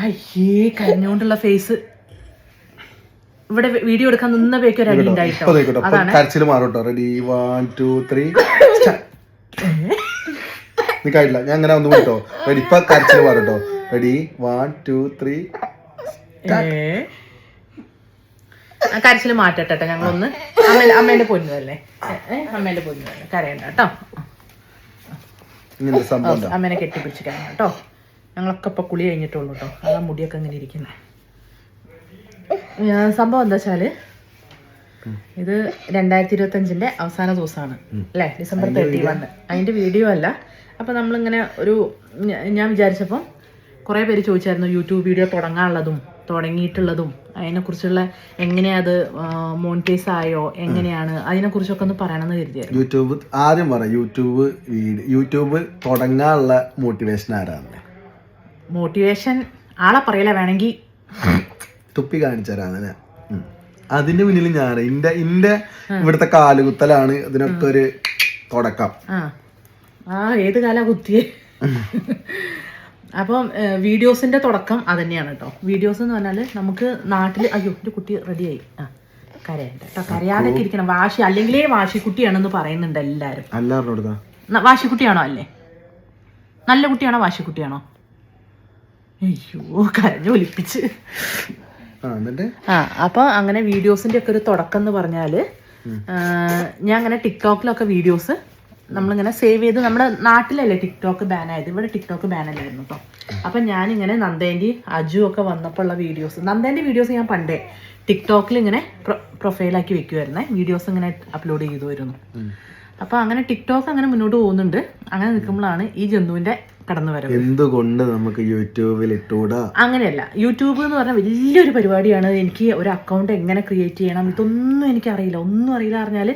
അയ്യേ കരഞ്ഞോണ്ടുള്ള ഫേസ്. ഇവിടെ വീഡിയോ എടുക്കാൻ നിന്നപ്പോഴേക്കും ഒരു അടി ഉണ്ടായിട്ടോ. അതാണ് കരച്ചിൽ മാറോട്ടോ. റെഡി 1 2 3 നീ കഴിയില്ല, ഞാൻ അങ്ങനെ ഒന്ന് വിട്ടോ. റെഡി, ഇപ്പൊ കരച്ചിൽ മാറോട്ടോ. റെഡി 1 2 3 കരച്ചിൽ മാറ്റട്ടെ. ഞങ്ങളൊന്ന് അമ്മേന്റെ പൊന്നതല്ലേ, അമ്മേന്റെ പൊന്നതല്ലേ, കരയണ്ട കേട്ടോ. അമ്മേനെ കെട്ടിപ്പിടിച്ച് കരയണ്ട കേട്ടോ. ഞങ്ങളൊക്കെ ഇപ്പൊ കുളി കഴിഞ്ഞിട്ടുള്ളൂ കേട്ടോ. അതാ മുടിയൊക്കെ ഇങ്ങനെ ഇരിക്കുന്നത്. സംഭവം എന്താ വെച്ചാല് ഇത് 2025 അവസാന ദിവസമാണ് അല്ലേ, December 31. അതിന്റെ വീഡിയോ അല്ല. അപ്പൊ നമ്മളിങ്ങനെ ഞാൻ വിചാരിച്ചപ്പം കുറെ പേര് ചോദിച്ചായിരുന്നു യൂട്യൂബ് വീഡിയോ തുടങ്ങിയിട്ടുള്ളതും അതിനെക്കുറിച്ചുള്ള എങ്ങനെയാ അത് മോണിറ്റൈസ് ആയോ എങ്ങനെയാണ് അതിനെക്കുറിച്ചൊക്കെ ഒന്ന് പറയണമെന്ന് കരുതിയായിരുന്നു. യൂട്യൂബ് ആദ്യം പറ. യൂട്യൂബ് തുടങ്ങാനുള്ള മോട്ടിവേഷൻ ആരാണ്? മോട്ടിവേഷൻ ആളെ പറയല, വേണമെങ്കിൽ തുപ്പി കാണിച്ചാരാണ്. അതിന്റെ മുന്നിൽ ഞാൻ ഇന്റെ ഇവിടുത്തെ കാലുകുത്തലാണ് ഇതിനൊക്കെ ഒരു തുടക്കം. ഏത് കാലാ കുത്തിയേ? അപ്പം വീഡിയോസിന്റെ തുടക്കം അതന്നെയാണ് കേട്ടോ. വീഡിയോസ് എന്ന് പറഞ്ഞാൽ നമുക്ക് നാട്ടിൽ അയ്യോ ഒരു കുട്ടി റെഡിയായി കരയണ്ട കേട്ടോ, കരയാതൊക്കെ ഇരിക്കണം. അല്ലെങ്കിലേ വാശിക്കുട്ടിയാണെന്ന് പറയുന്നുണ്ട് എല്ലാവരും. വാശിക്കുട്ടിയാണോ? അല്ലേ, നല്ല കുട്ടിയാണോ വാശിക്കുട്ടിയാണോ? അയ്യോ കരഞ്ഞു ഒലിപ്പിച്ച്. അപ്പൊ അങ്ങനെ വീഡിയോസിന്റെ ഒക്കെ ഒരു തുടക്കം എന്ന് പറഞ്ഞാല് ഞാൻ അങ്ങനെ ടിക്ടോക്കിലൊക്കെ വീഡിയോസ് നമ്മളിങ്ങനെ സേവ് ചെയ്ത്, നമ്മുടെ നാട്ടിലല്ലേ ടിക്ടോക്ക് ബാൻ ആയത്, ഇവിടെ ടിക്ടോക്ക് ബാൻ അല്ലായിരുന്നു കേട്ടോ. അപ്പൊ ഞാനിങ്ങനെ നന്ദേന്റെ അജു ഒക്കെ വന്നപ്പോൾ ഉള്ള വീഡിയോസ്, നന്ദേന്റെ വീഡിയോസ് ഞാൻ പണ്ടേ ടിക്ടോക്കിൽ ഇങ്ങനെ പ്രൊഫൈലാക്കി വെക്കുമായിരുന്നേ, വീഡിയോസ് ഇങ്ങനെ അപ്ലോഡ് ചെയ്തു വരുന്നു. അപ്പൊ അങ്ങനെ ടിക്ടോക്ക് അങ്ങനെ മുന്നോട്ട് പോകുന്നുണ്ട്. അങ്ങനെ നിൽക്കുമ്പോഴാണ് ഈ ജന്തുവിന്റെ കടന്നു വരവ്. എന്തുകൊണ്ട് നമുക്ക് യൂട്യൂബിൽ ഇട്ടൂടാ? അങ്ങനെയല്ല, യൂട്യൂബ് എന്ന് പറഞ്ഞാൽ വലിയൊരു പരിപാടിയാണ്. എനിക്ക് ഒരു അക്കൗണ്ട് എങ്ങനെ ക്രിയേറ്റ് ചെയ്യണം ഇതൊന്നും എനിക്കറിയില്ല. ഒന്നും അറിയില്ല പറഞ്ഞാൽ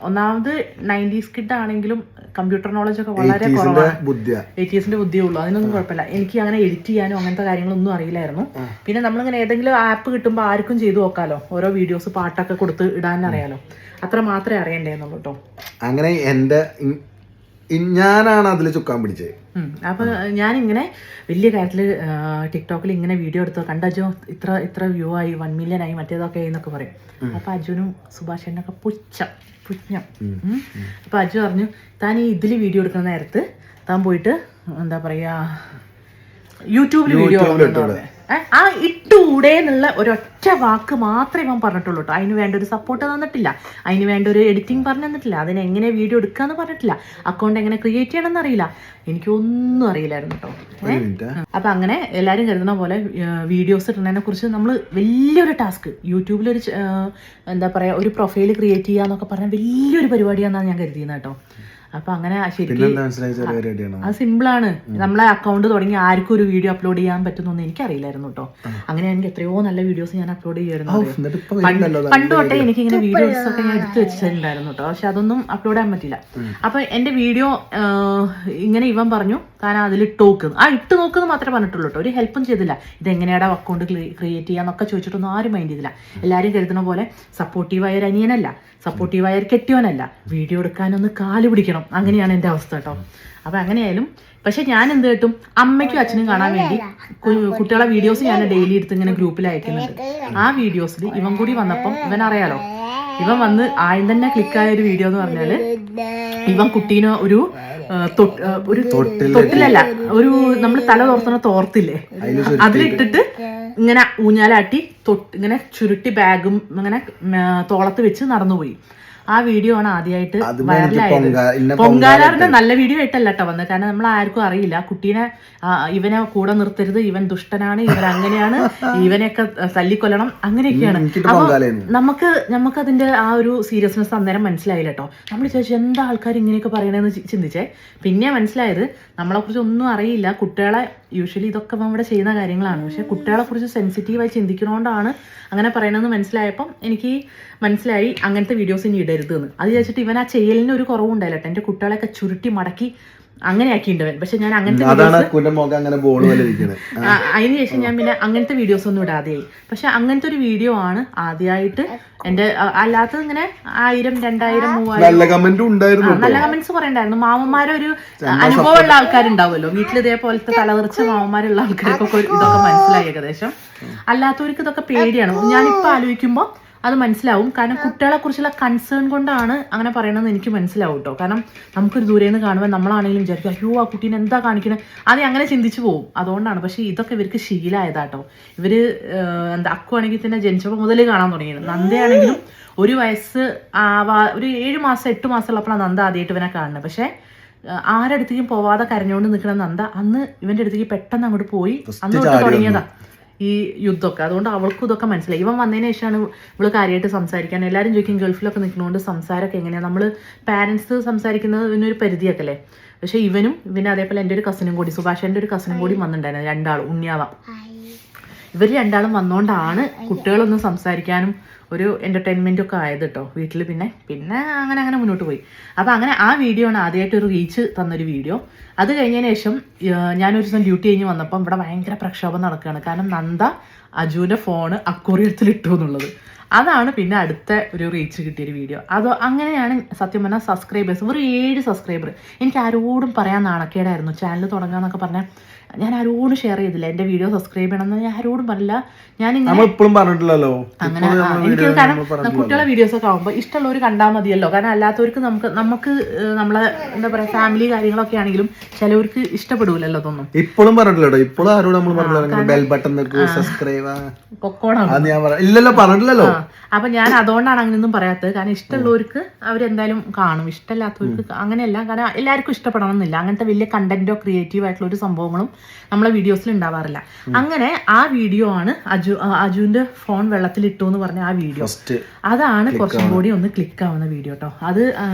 ഒന്നാമത് 90s കിഡ് ആണെങ്കിലും കമ്പ്യൂട്ടർ നോളജ് ഒക്കെ വളരെ കുറവാണ്. 80s ബുദ്ധിയേ ഉള്ളൂ, അതിനൊന്നും കുഴപ്പമില്ല. എനിക്ക് അങ്ങനെ എഡിറ്റ് ചെയ്യാനോ അങ്ങനത്തെ കാര്യങ്ങളൊന്നും അറിയില്ലായിരുന്നു. പിന്നെ നമ്മളിങ്ങനെ ഏതെങ്കിലും ആപ്പ് കിട്ടുമ്പോൾ ആർക്കും ചെയ്തു നോക്കാലോ, ഓരോ വീഡിയോസ് പാട്ടൊക്കെ കൊടുത്ത് ഇടാനറിയാലോ, അത്ര മാത്രമേ അറിയണ്ടേന്നുള്ളൂ കേട്ടോ. അങ്ങനെ ഞാനാണ് അതിൽ ചുക്കാൻ പിടിച്ചത്. അപ്പൊ ഞാനിങ്ങനെ വലിയ കാര്യത്തില് ടിക്ടോക്കിൽ ഇങ്ങനെ വീഡിയോ എടുത്തോ കണ്ടോ ഇത്ര വ്യൂ ആയി 1 million ആയി മറ്റേതൊക്കെ എന്നൊക്കെ പറയും. അപ്പൊ അജുനും സുഭാഷേനൊക്കെ പുച്ഛം. അപ്പൊ അജു പറഞ്ഞു, താൻ ഈ ഇതില് വീഡിയോ എടുക്കുന്ന നേരത്ത് താൻ പോയിട്ട് എന്താ പറയാ യൂട്യൂബിൽ വീഡിയോ ഇട്ടൂടെ എന്നുള്ള ഒരൊറ്റ വാക്ക് മാത്രമേ ഇവൻ പറഞ്ഞിട്ടുള്ളൂ കേട്ടോ. അതിന് വേണ്ട ഒരു സപ്പോർട്ട് തന്നിട്ടില്ല, അതിന് വേണ്ട ഒരു എഡിറ്റിംഗ് പറഞ്ഞു തന്നിട്ടില്ല, അതിന് എങ്ങനെ വീഡിയോ എടുക്കാന്ന് പറഞ്ഞിട്ടില്ല, അക്കൗണ്ട് എങ്ങനെ ക്രിയേറ്റ് ചെയ്യണമെന്ന് അറിയില്ല, എനിക്കൊന്നും അറിയില്ലായിരുന്നു കേട്ടോ. അപ്പൊ അങ്ങനെ എല്ലാരും കരുതുന്ന പോലെ വീഡിയോസ് ഇടുന്നതിനെ കുറിച്ച് നമ്മൾ വലിയൊരു ടാസ്ക്, യൂട്യൂബിലൊരു എന്താ പറയാ ഒരു പ്രൊഫൈൽ ക്രിയേറ്റ് ചെയ്യാന്നൊക്കെ പറഞ്ഞാൽ വലിയൊരു പരിപാടിയാണെന്നാണ് ഞാൻ കരുതിയത് കേട്ടോ. അപ്പൊ അങ്ങനെ ശരിക്കും അത് സിമ്പിളാണ്. നമ്മളെ അക്കൗണ്ട് തുടങ്ങി ആർക്കും ഒരു വീഡിയോ അപ്ലോഡ് ചെയ്യാൻ പറ്റുന്നൊന്നും എനിക്കറിയില്ലായിരുന്നു കേട്ടോ. അങ്ങനെ എനിക്ക് എത്രയോ നല്ല വീഡിയോസ് ഞാൻ അപ്ലോഡ് ചെയ്യുമായിരുന്നു. പണ്ട് തൊട്ടേ എനിക്കിങ്ങനെ വീഡിയോസ് ഒക്കെ ഞാൻ എടുത്തു വെച്ചിട്ടുണ്ടായിരുന്നു കേട്ടോ, പക്ഷെ അതൊന്നും അപ്ലോഡ് ചെയ്യാൻ പറ്റില്ല. അപ്പൊ എന്റെ വീഡിയോ ഇങ്ങനെ ഇവൻ പറഞ്ഞു താൻ അതിൽ ഇട്ട് നോക്കുന്നു മാത്രമേ പറഞ്ഞിട്ടുള്ളൂ കേട്ടോ. ഒരു ഹെൽപ്പും ചെയ്തില്ല, ഇതെങ്ങനെയാടാ അക്കൗണ്ട് ക്രിയേറ്റ് ചെയ്യാന്നൊക്കെ ചോദിച്ചിട്ടൊന്നും ആരും മൈൻഡ് ചെയ്തില്ല. എല്ലാവരും കരുതുന്ന പോലെ സപ്പോർട്ടീവായ ഒരു അനിയനല്ല, സപ്പോർട്ടീവായ ഒരു കെട്ടിയോനല്ല, വീഡിയോ എടുക്കാനൊന്ന് കാല് പിടിക്കണം, അങ്ങനെയാണ് എൻ്റെ അവസ്ഥ കേട്ടോ. അപ്പൊ അങ്ങനെയായാലും പക്ഷെ ഞാൻ എന്ത് കേട്ടും അമ്മയ്ക്കും അച്ഛനും കാണാൻ വേണ്ടി കുട്ടികളെ വീഡിയോസ് ഞാൻ ഡെയിലി എടുത്ത് ഇങ്ങനെ ഗ്രൂപ്പിൽ അയക്കുന്നുണ്ട്. ആ വീഡിയോസിൽ ഇവൻ കൂടി വന്നപ്പം ഇവൻ അറിയാലോ, ഇവൻ വന്ന് ആദ്യം തന്നെ ക്ലിക്കായ ഒരു വീഡിയോ എന്ന് പറഞ്ഞാല് ഇവൻ കുട്ടീനെ ഒരു തൊട്ടിലല്ല, ഒരു നമ്മൾ തല തോർത്തുന്ന തോർത്തില്ലേ അതിലിട്ടിട്ട് ഇങ്ങനെ ഊഞ്ഞാലാട്ടി ഇങ്ങനെ ചുരുട്ടി ബാഗും ഇങ്ങനെ തോളത്ത് വെച്ച് നടന്നുപോയി. ആ വീഡിയോ ആണ് ആദ്യമായിട്ട് വൈറലായത്. പൊങ്കാലാറിന്റെ നല്ല വീഡിയോ ആയിട്ടല്ല കേട്ടോ വന്നത്, കാരണം നമ്മൾ ആർക്കും അറിയില്ല കുട്ടീനെ, ഇവനെ കൂടെ നിർത്തരുത്, ഇവൻ ദുഷ്ടനാണ്, ഇവൻ അങ്ങനെയാണ്, ഇവനെയൊക്കെ തല്ലിക്കൊല്ലണം, അങ്ങനെയൊക്കെയാണ്. അപ്പൊ നമുക്ക് അതിന്റെ ആ ഒരു സീരിയസ്നെസ് അന്നേരം മനസ്സിലായില്ല കേട്ടോ. നമ്മൾ ചോദിച്ചു എന്താ ആൾക്കാർ ഇങ്ങനെയൊക്കെ പറയണെന്ന് ചിന്തിച്ചേ. പിന്നെ മനസ്സിലായത് നമ്മളെ കുറിച്ച് ഒന്നും അറിയില്ല, കുട്ടികളെ യൂഷ്വലി ഇതൊക്കെ ഇവിടെ ചെയ്യുന്ന കാര്യങ്ങളാണ്, പക്ഷെ കുട്ടികളെ കുറിച്ച് സെൻസിറ്റീവായി ചിന്തിക്കുന്നതുകൊണ്ടാണ് അങ്ങനെ പറയണമെന്ന് മനസ്സിലായപ്പം എനിക്ക് മനസ്സിലായി അങ്ങനത്തെ വീഡിയോസ് ഇനി ഇടരുത് എന്ന്. അത് ചോദിച്ചിട്ട് ഇവൻ ആ ചെയ്യലിന് ഒരു കുറവുണ്ടായില്ല കേട്ടോ. എൻ്റെ കുട്ടികളെയൊക്കെ ചുരുട്ടി മടക്കി അങ്ങനെയാക്കിയിട്ടുണ്ട്. പക്ഷെ ഞാൻ അങ്ങനത്തെ അതാണ് അക്കുവിന്റെ മുഖം അങ്ങനെ ബോൾ പോലെ ഇരിക്കുന്നത്. അതിന് ശേഷം ഞാൻ പിന്നെ അങ്ങനത്തെ വീഡിയോസ് ഒന്നും ഇടാതെയായി. പക്ഷെ അങ്ങനത്തെ ഒരു വീഡിയോ ആണ് ആദ്യമായിട്ട് എന്റെ, അല്ലാത്തത് ഇങ്ങനെ 1000, 2000, 3000 നല്ല കമന്റും ഉണ്ടായിരുന്നു, നല്ല കമന്റ്സ് കുറെ ഉണ്ടായിരുന്നു. മാമന്മാരൊരു അനുഭവമുള്ള ആൾക്കാരുണ്ടാവുമല്ലോ വീട്ടിൽ, ഇതേപോലത്തെ തലതെറിച്ച മാമന്മാരുള്ള ആൾക്കാർക്കൊക്കെ ഇതൊക്കെ മനസ്സിലായി ഏകദേശം. അല്ലാത്തവർക്ക് ഇതൊക്കെ പേടിയാണ്. ഞാനിപ്പോ ആലോചിക്കുമ്പോൾ അത് മനസ്സിലാവും. കാരണം കുട്ടികളെ കുറിച്ചുള്ള കൺസേൺ കൊണ്ടാണ് അങ്ങനെ പറയണമെന്ന് എനിക്ക് മനസ്സിലാവും കേട്ടോ. കാരണം നമുക്കൊരു ദൂരെ നിന്ന് കാണുമ്പോൾ നമ്മളാണെങ്കിലും വിചാരിക്കും അയ്യോ ആ കുട്ടീനെ എന്താ കാണിക്കണേ, അത് അങ്ങനെ ചിന്തിച്ചു പോകും. അതുകൊണ്ടാണ്. പക്ഷേ ഇതൊക്കെ ഇവർക്ക് ശീലമായതാട്ടോ. ഇവര് എന്താ അക്കുവാണെങ്കിൽ തന്നെ ജനിച്ചപ്പോൾ മുതൽ കാണാൻ തുടങ്ങിയത്. നന്ദയാണെങ്കിലും ഒരു വയസ്സ് ഒരു 7 മാസം 8 മാസം ഉള്ളപ്പോഴാണ് നന്ദ ആദ്യമായിട്ട് ഇവനെ കാണുന്നത്. പക്ഷേ ആരടുത്തേക്കും പോവാതെ കരഞ്ഞുകൊണ്ട് നിൽക്കുന്ന നന്ദ അന്ന് ഇവന്റെ അടുത്തേക്ക് പെട്ടെന്ന് അങ്ങോട്ട് പോയി അന്ന് തൊട്ട് തുടങ്ങിയതാ ഈ യുദ്ധമൊക്കെ. അതുകൊണ്ട് അവൾക്കും ഇതൊക്കെ മനസ്സിലായി. ഇവൻ വന്നതിന് ശേഷമാണ് ഇവള് കാര്യമായിട്ട് സംസാരിക്കാൻ. എല്ലാവരും ചോദിക്കും ഗൾഫിലൊക്കെ നിൽക്കുന്നതുകൊണ്ട് സംസാരമൊക്കെ എങ്ങനെയാണ്, നമ്മൾ പാരൻസ് സംസാരിക്കുന്നത് ഇതിനൊരു പരിധിയൊക്കെ അല്ലേ. പക്ഷെ ഇവന് അതേപോലെ എൻ്റെ ഒരു കസിനും കൂടി, സുഭാഷേൻ്റെ ഒരു കസിനും കൂടി വന്നിട്ടുണ്ടായിരുന്നു, 2 ആളും ഉണ്ണിയാവാം. ഇവർ 2 ആളും വന്നുകൊണ്ടാണ് കുട്ടികളൊന്നും സംസാരിക്കാനും ഒരു എൻ്റർടൈൻമെൻറ്റും ഒക്കെ ആയത് കേട്ടോ വീട്ടിൽ. പിന്നെ അങ്ങനെ മുന്നോട്ട് പോയി. അപ്പോൾ അങ്ങനെ ആ വീഡിയോ ആണ് ആദ്യമായിട്ട് ഒരു റീച്ച് തന്നൊരു വീഡിയോ. അത് കഴിഞ്ഞതിന് ശേഷം ഞാനൊരു ദിവസം ഡ്യൂട്ടി കഴിഞ്ഞ് വന്നപ്പം ഇവിടെ ഭയങ്കര പ്രക്ഷോഭം നടക്കുകയാണ്. കാരണം നന്ദ അജുവിൻ്റെ ഫോണ് അക്വേറിയത്തിൽ ഇട്ടു എന്നുള്ളത്. അതാണ് പിന്നെ അടുത്ത ഒരു റീച്ച് കിട്ടിയൊരു വീഡിയോ. അങ്ങനെയാണ് സത്യം പറഞ്ഞാൽ സബ്സ്ക്രൈബേഴ്സ് ഒരു 7 സബ്സ്ക്രൈബർ. എനിക്ക് ആരോടും പറയാൻ നാണക്കേടായിരുന്നു ചാനൽ തുടങ്ങാന്നൊക്കെ പറഞ്ഞാൽ. ഞാൻ ആരോടും ഷെയർ ചെയ്തില്ല എൻ്റെ വീഡിയോ സബ്സ്ക്രൈബ് ചെയ്യണമെന്ന് ഞാൻ ആരോടും പറഞ്ഞില്ല. ഞാനിങ്ങനെ പറഞ്ഞിട്ടില്ലല്ലോ അങ്ങനെ എനിക്ക് കാരണം കുട്ടികളെ വീഡിയോസ് ഒക്കെ ആകുമ്പോൾ ഇഷ്ടമുള്ളവർ കണ്ടാൽ മതിയല്ലോ. കാരണം അല്ലാത്തവർക്ക് നമുക്ക് നമ്മളെ എന്താ പറയാ ഫാമിലി കാര്യങ്ങളൊക്കെ ആണെങ്കിലും ചിലവർക്ക് ഇഷ്ടപ്പെടൂലല്ലോ അതൊന്നും. ഇപ്പോഴും പറഞ്ഞിട്ടില്ലോ, ഇപ്പോഴും ആരോടും നമ്മൾ പറഞ്ഞില്ല ബെൽ ബട്ടൺ സബ്സ്ക്രൈബ് ഇല്ലല്ലോ പറഞ്ഞിട്ടില്ലല്ലോ. അപ്പൊ ഞാൻ അതുകൊണ്ടാണ് അങ്ങനെയൊന്നും പറയാത്തത്. കാരണം ഇഷ്ടമുള്ളവർക്ക് അവരെന്തായാലും കാണും, ഇഷ്ടമില്ലാത്തവർക്ക് അങ്ങനെയല്ല. കാരണം എല്ലാവർക്കും ഇഷ്ടപ്പെടണം എന്നില്ല. അങ്ങനത്തെ വലിയ കണ്ടന്റോ ക്രിയേറ്റീവ് ആയിട്ടുള്ള ഒരു സംഭവങ്ങളും നമ്മളെ വീഡിയോസിൽ ഉണ്ടാവാറില്ല. അങ്ങനെ ആ വീഡിയോ ആണ് അജുവിന്റെ ഫോൺ വെള്ളത്തിലിട്ടു എന്ന് പറഞ്ഞ ആ വീഡിയോ. അതാണ് കുറച്ചും കൂടി ഒന്ന് ക്ലിക്ക് ആവുന്ന വീഡിയോ കേട്ടോ. അത്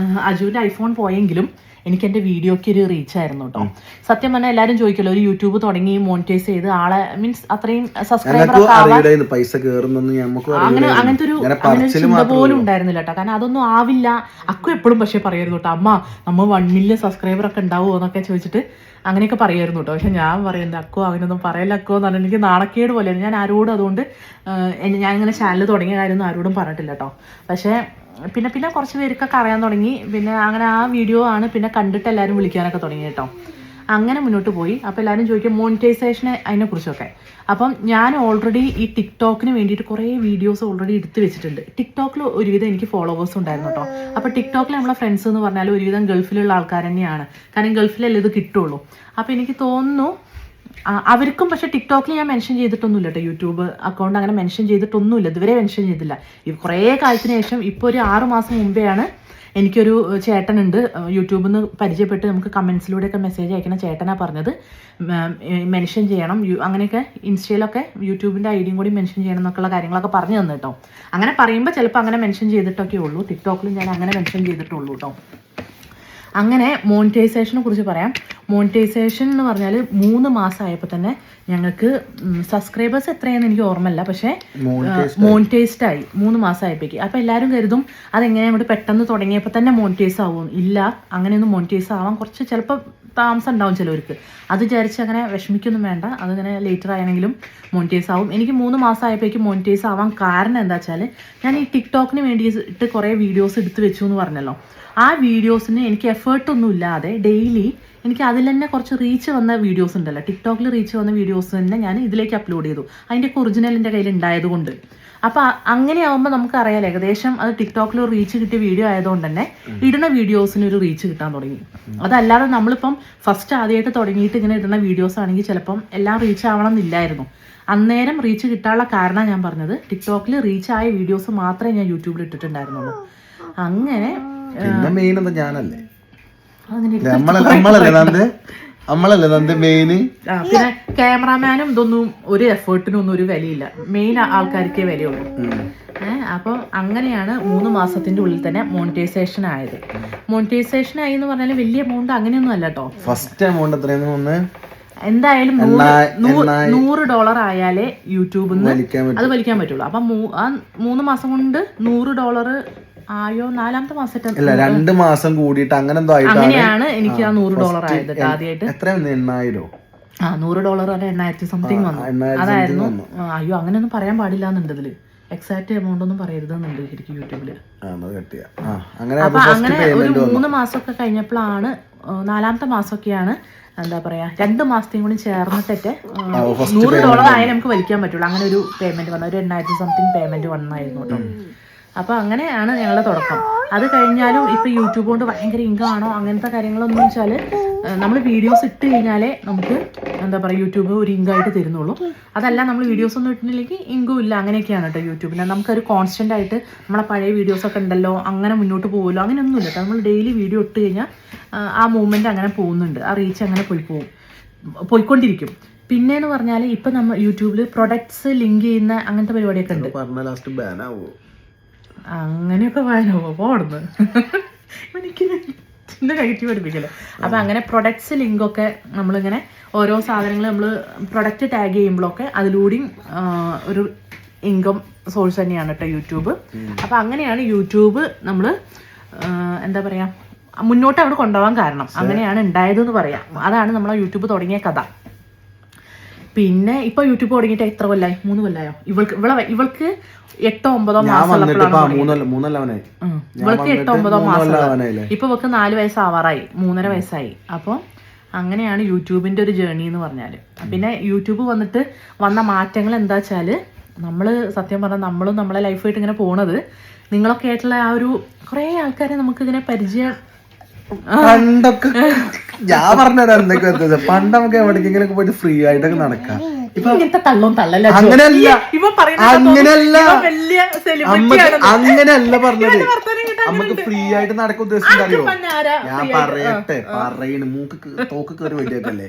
അജുവിന്റെ ഐഫോൺ പോയെങ്കിലും എനിക്ക് എൻ്റെ വീഡിയോക്ക് ഒരു റീച്ച് ആയിരുന്നു കേട്ടോ. സത്യം പറഞ്ഞാൽ എല്ലാവരും ചോദിക്കല്ലോ ഒരു യൂട്യൂബ് തുടങ്ങി മോണിറ്റൈസ് ചെയ്ത് ആളെ മീൻസ് അത്രയും സബ്സ്ക്രൈബർ അങ്ങനത്തെ ഒരു ചിന്ത പോലും ഉണ്ടായിരുന്നില്ല കേട്ടോ. കാരണം അതൊന്നും ആവില്ല. അക്കു എപ്പോഴും പക്ഷേ പറയായിരുന്നു കേട്ടോ, അമ്മ നമ്മൾ 1 മില്യൺ സബ്സ്ക്രൈബർ ഒക്കെ ഉണ്ടാവുമോ എന്നൊക്കെ ചോദിച്ചിട്ട് അങ്ങനെയൊക്കെ പറയായിരുന്നു കേട്ടോ. പക്ഷെ ഞാൻ പറയുന്നത് അക്കോ അങ്ങനെയൊന്നും പറയല്ല അക്കോ എന്ന് പറഞ്ഞാൽ എനിക്ക് നാണക്കേട് പോലെയാണ്. ഞാൻ ആരോടും അതുകൊണ്ട് ഞാനിങ്ങനെ ചാനൽ തുടങ്ങിയ കാര്യമൊന്നും ആരോടും പറഞ്ഞിട്ടില്ല കേട്ടോ. പക്ഷേ പിന്നെ കുറച്ച് പേർക്കൊക്കെ അറിയാൻ തുടങ്ങി. പിന്നെ അങ്ങനെ ആ വീഡിയോ ആണ് പിന്നെ കണ്ടിട്ട് എല്ലാവരും വിളിക്കാനൊക്കെ തുടങ്ങി കേട്ടോ. അങ്ങനെ മുന്നോട്ട് പോയി. അപ്പോൾ എല്ലാവരും ചോദിക്കും മോണിറ്റൈസേഷനെ അതിനെക്കുറിച്ചൊക്കെ. അപ്പം ഞാൻ ഓൾറെഡി ഈ ടിക്ടോക്കിന് വേണ്ടിയിട്ട് കുറേ വീഡിയോസ് ഓൾറെഡി എടുത്ത് വെച്ചിട്ടുണ്ട്. ടിക്ടോക്കിൽ ഒരുവിധം എനിക്ക് ഫോളോവേഴ്സ് ഉണ്ടായിരുന്നു കേട്ടോ. അപ്പോൾ ടിക്ടോക്കിൽ നമ്മളെ ഫ്രണ്ട്സ് എന്ന് പറഞ്ഞാൽ ഒരുവിധം ഗൾഫിലുള്ള ആൾക്കാർ തന്നെയാണ്. കാരണം ഗൾഫിലല്ലേ ഇത് കിട്ടുള്ളൂ. അപ്പോൾ എനിക്ക് തോന്നുന്നു അവർക്കും. പക്ഷെ ടിക്ടോക്കിൽ ഞാൻ മെൻഷൻ ചെയ്തിട്ടൊന്നുമില്ല കേട്ടോ. യൂട്യൂബ് അക്കൗണ്ട് അങ്ങനെ മെൻഷൻ ചെയ്തിട്ടൊന്നുമില്ല, ഇതുവരെ മെൻഷൻ ചെയ്തില്ല. കുറേ കാലത്തിന് ശേഷം ഇപ്പോൾ ഒരു 6 മാസം മുമ്പെയാണ് എനിക്കൊരു ചേട്ടനുണ്ട് യൂട്യൂബിൽ നിന്ന് പരിചയപ്പെട്ട് നമുക്ക് കമൻസിലൂടെയൊക്കെ മെസ്സേജ് അയക്കുന്ന ചേട്ടനാണ് പറഞ്ഞത് മെൻഷൻ ചെയ്യണം, അങ്ങനെയൊക്കെ ഇൻസ്റ്റയിലൊക്കെ യൂട്യൂബിൻ്റെ ഐഡിയും കൂടി മെൻഷൻ ചെയ്യണം എന്നൊക്കെയുള്ള കാര്യങ്ങളൊക്കെ പറഞ്ഞു തന്നു കേട്ടോ. അങ്ങനെ പറയുമ്പോൾ ചിലപ്പോൾ അങ്ങനെ മെൻഷൻ ചെയ്തിട്ടൊക്കെ ഉള്ളൂ. ടിക്ടോക്കിലും ഞാൻ അങ്ങനെ മെൻഷൻ ചെയ്തിട്ടുള്ളൂ കേട്ടോ. അങ്ങനെ മോണിറ്റൈസേഷനെ കുറിച്ച് പറയാം. മോണിറ്റൈസേഷൻ എന്ന് പറഞ്ഞാൽ 3 മാസമായപ്പോൾ തന്നെ ഞങ്ങൾക്ക് സബ്സ്ക്രൈബേഴ്സ് എത്രയാണെന്ന് എനിക്ക് ഓർമ്മയില്ല. പക്ഷേ മോണിറ്റൈസ്ഡ് ആയി 3 മാസമായപ്പോഴേക്ക്. അപ്പോൾ എല്ലാവരും കരുതും അതെങ്ങനെയാണ് അങ്ങോട്ട് പെട്ടെന്ന് തുടങ്ങിയപ്പോൾ തന്നെ മോണിറ്റൈസ് ആവും. ഇല്ല, അങ്ങനെയൊന്നും മോണിറ്റൈസ് ആവാൻ കുറച്ച് ചിലപ്പോൾ താമസം ഉണ്ടാവും ചിലവർക്ക്. അത് വിചാരിച്ച് അങ്ങനെ വിഷമിക്കൊന്നും വേണ്ട. അതിങ്ങനെ ലേറ്റർ ആയെങ്കിലും മോണിറ്റൈസ് ആവും. എനിക്ക് 3 മാസമായപ്പോഴേക്കും മോണിറ്റൈസ് ആവാൻ കാരണം എന്താ വെച്ചാൽ ഞാൻ ഈ ടിക്ടോക്കിന് വേണ്ടിയിട്ട് കുറേ വീഡിയോസ് എടുത്ത് വെച്ചു എന്ന് പറഞ്ഞല്ലോ. ആ വീഡിയോസിന് എനിക്ക് എഫേർട്ടൊന്നും ഇല്ലാതെ ഡെയിലി എനിക്ക് അതിൽ തന്നെ കുറച്ച് റീച്ച് വന്ന വീഡിയോസ് ഉണ്ടല്ലോ, ടിക്ടോക്കിൽ റീച്ച് വന്ന വീഡിയോസ് തന്നെ ഞാൻ ഇതിലേക്ക് അപ്ലോഡ് ചെയ്തു. അതിൻ്റെ ഒറിജിനൽ എൻ്റെ കയ്യിൽ ഉണ്ടായതുകൊണ്ട്. അപ്പോൾ അങ്ങനെയാവുമ്പോൾ നമുക്കറിയാലോ ഏകദേശം അത് ടിക്ടോക്കിൽ റീച്ച് കിട്ടിയ വീഡിയോ ആയതുകൊണ്ട് തന്നെ ഇടുന്ന വീഡിയോസിന് ഒരു റീച്ച് കിട്ടാൻ തുടങ്ങി. അതല്ലാതെ നമ്മളിപ്പം ഫസ്റ്റ് ആദ്യമായിട്ട് തുടങ്ങിയിട്ട് ഇങ്ങനെ ഇടുന്ന വീഡിയോസ് ആണെങ്കിൽ ചിലപ്പം എല്ലാം റീച്ച് ആവണം എന്നില്ലായിരുന്നു. അന്നേരം റീച്ച് കിട്ടാനുള്ള കാരണം ഞാൻ പറഞ്ഞത് ടിക്ടോക്കിൽ റീച്ച് ആയ വീഡിയോസ് മാത്രമേ ഞാൻ യൂട്യൂബിൽ ഇട്ടിട്ടുണ്ടായിരുന്നുള്ളൂ. അങ്ങനെ ഞാനല്ലേ പിന്നെ ക്യാമറാമാനും ഇതൊന്നും ഒരു എഫേർട്ടിനൊന്നും ഒരു വിലയില്ല. മെയിൻ ആൾക്കാർക്കേ വിലയുള്ളൂ. അപ്പം അങ്ങനെയാണ് 3 മാസത്തിന്റെ ഉള്ളിൽ തന്നെ മോണിറ്റൈസേഷൻ ആയത്. മോണിറ്റൈസേഷൻ ആയി എന്ന് പറഞ്ഞാൽ വലിയ എമൗണ്ട് അങ്ങനെയൊന്നും അല്ല കേട്ടോ. ഫസ്റ്റ് എമൗണ്ട് എത്രയാണ്? എന്തായാലും $100 ആയാലേ യൂട്യൂബിൽ നിന്ന് അത് വലിക്കാൻ പറ്റുള്ളൂ. അപ്പം ആ 3 മാസം കൊണ്ട് $100 ആയോ 4ാമത്തെ മാസത്തെ അല്ല 2 മാസം കൂടിയിട്ട് അങ്ങനെ എന്തോ ആയിട്ടാണ് അങ്ങനെയാണ് എനിക്ക് ആ $100 ആയത് ആദ്യമായിട്ട്. എത്ര $8,000 $100 8,000 സംതിങ് വന്നു. അതായിരുന്നു. അയ്യോ അങ്ങനെയൊന്നും പറയാൻ പാടില്ല എന്നുണ്ട് ഇതില്. എക്സാക്ട് എമൗണ്ട് ഒന്നും പറയരുതെന്നുണ്ട് ശരിക്കും യൂട്യൂബില്. അപ്പൊ അങ്ങനെ ഒരു 3 മാസമൊക്കെ കഴിഞ്ഞപ്പോഴാണ് 4ാമത്തെ മാസമൊക്കെയാണ് എന്താ പറയാ 2 മാസത്തെയും കൂടി ചേർന്നിട്ടൊക്കെ $100 ആയാലും നമുക്ക് വലിക്കാൻ പറ്റുള്ളൂ. അങ്ങനെ ഒരു പേയ്മെന്റ് വന്ന ഒരു 8,000 സംതിങ് പേയ്മെന്റ് വന്നായിരുന്നു കേട്ടോ. അപ്പൊ അങ്ങനെയാണ് ഞങ്ങളുടെ തുടക്കം. അത് കഴിഞ്ഞാലും ഇപ്പൊ യൂട്യൂബ് കൊണ്ട് ഭയങ്കര ഇൻകം ആണോ അങ്ങനത്തെ കാര്യങ്ങളൊന്നും വെച്ചാൽ നമ്മൾ വീഡിയോസ് ഇട്ട് കഴിഞ്ഞാലേ നമുക്ക് എന്താ പറയുക യൂട്യൂബ് ഒരു ഇൻകം ആയിട്ട് തരുന്നുള്ളൂ. അതല്ല നമ്മൾ വീഡിയോസ് ഒന്നും ഇട്ടില്ലെങ്കിൽ ഇൻകം ഇല്ല. അങ്ങനെയൊക്കെയാണ് കേട്ടോ യൂട്യൂബിന്. നമുക്കൊരു കോൺസ്റ്റന്റ് ആയിട്ട് നമ്മളെ പഴയ വീഡിയോസ് ഒക്കെ ഉണ്ടല്ലോ അങ്ങനെ മുന്നോട്ട് പോകുമല്ലോ അങ്ങനെയൊന്നുമില്ല കേട്ടോ. നമ്മൾ ഡെയിലി വീഡിയോ ഇട്ട് കഴിഞ്ഞാൽ ആ മൂവ്മെന്റ് അങ്ങനെ പോകുന്നുണ്ട്, ആ റീച്ച് അങ്ങനെ പോയിക്കൊണ്ടിരിക്കും. പിന്നെന്ന് പറഞ്ഞാൽ ഇപ്പൊ നമ്മൾ യൂട്യൂബിൽ പ്രൊഡക്ട്സ് ലിങ്ക് ചെയ്യുന്ന അങ്ങനത്തെ പരിപാടിയൊക്കെ ഉണ്ട്. അങ്ങനെയൊക്കെ വായനോ പോടുന്നു എനിക്ക് നെഗറ്റീവ് പഠിപ്പിക്കല്ലോ. അപ്പൊ അങ്ങനെ പ്രൊഡക്ട്സ് ലിങ്കൊക്കെ നമ്മളിങ്ങനെ ഓരോ സാധനങ്ങൾ നമ്മൾ പ്രൊഡക്റ്റ് ടാഗ് ചെയ്യുമ്പോഴൊക്കെ അതിലൂടെയും ഒരു ഇൻകം സോഴ്സ് തന്നെയാണ് കേട്ടോ യൂട്യൂബ്. അപ്പൊ അങ്ങനെയാണ് യൂട്യൂബ് നമ്മൾ എന്താ പറയാ മുന്നോട്ട് അവിടെ കൊണ്ടുപോകാൻ കാരണം. അങ്ങനെയാണ് ഉണ്ടായതെന്ന് പറയാം. അതാണ് നമ്മളെ യൂട്യൂബ് തുടങ്ങിയ കഥ. പിന്നെ ഇപ്പൊ യൂട്യൂബ് തുടങ്ങിയിട്ട് എത്ര കൊല്ലായി? 3 കൊല്ലായോ? ഇവൾക്ക് 8-9 മാസം. ഇവൾക്ക് 8-9 മാസം. ഇപ്പൊ ഇവൾക്ക് 4 വയസ്സാവാറായി, 3.5 വയസ്സായി. അപ്പൊ അങ്ങനെയാണ് യൂട്യൂബിന്റെ ഒരു ജേർണി എന്ന് പറഞ്ഞാല്. പിന്നെ യൂട്യൂബ് വന്ന മാറ്റങ്ങൾ എന്താ വെച്ചാല് നമ്മള് സത്യം പറഞ്ഞാൽ നമ്മളും നമ്മളെ ലൈഫായിട്ട് ഇങ്ങനെ പോണത് നിങ്ങളൊക്കെ ആയിട്ടുള്ള ആ ഒരു കുറെ ആൾക്കാരെ നമുക്ക് ഇങ്ങനെ പരിചയം. പണ്ടൊക്കെ ഞാൻ പറഞ്ഞത് എന്തൊക്കെ പണ്ട് നമുക്ക് എവിടേക്കെങ്കിലും പോയിട്ട് ഫ്രീ ആയിട്ടൊക്കെ നടക്കാം. അങ്ങനെയല്ല പറഞ്ഞത്. നമുക്ക് ഫ്രീ ആയിട്ട് നടക്കാൻ ഉദ്ദേശിച്ചത് അറിയോ? ഞാൻ പറയണ് മൂക്ക് തോക്ക് കയറി വലിയല്ലേ.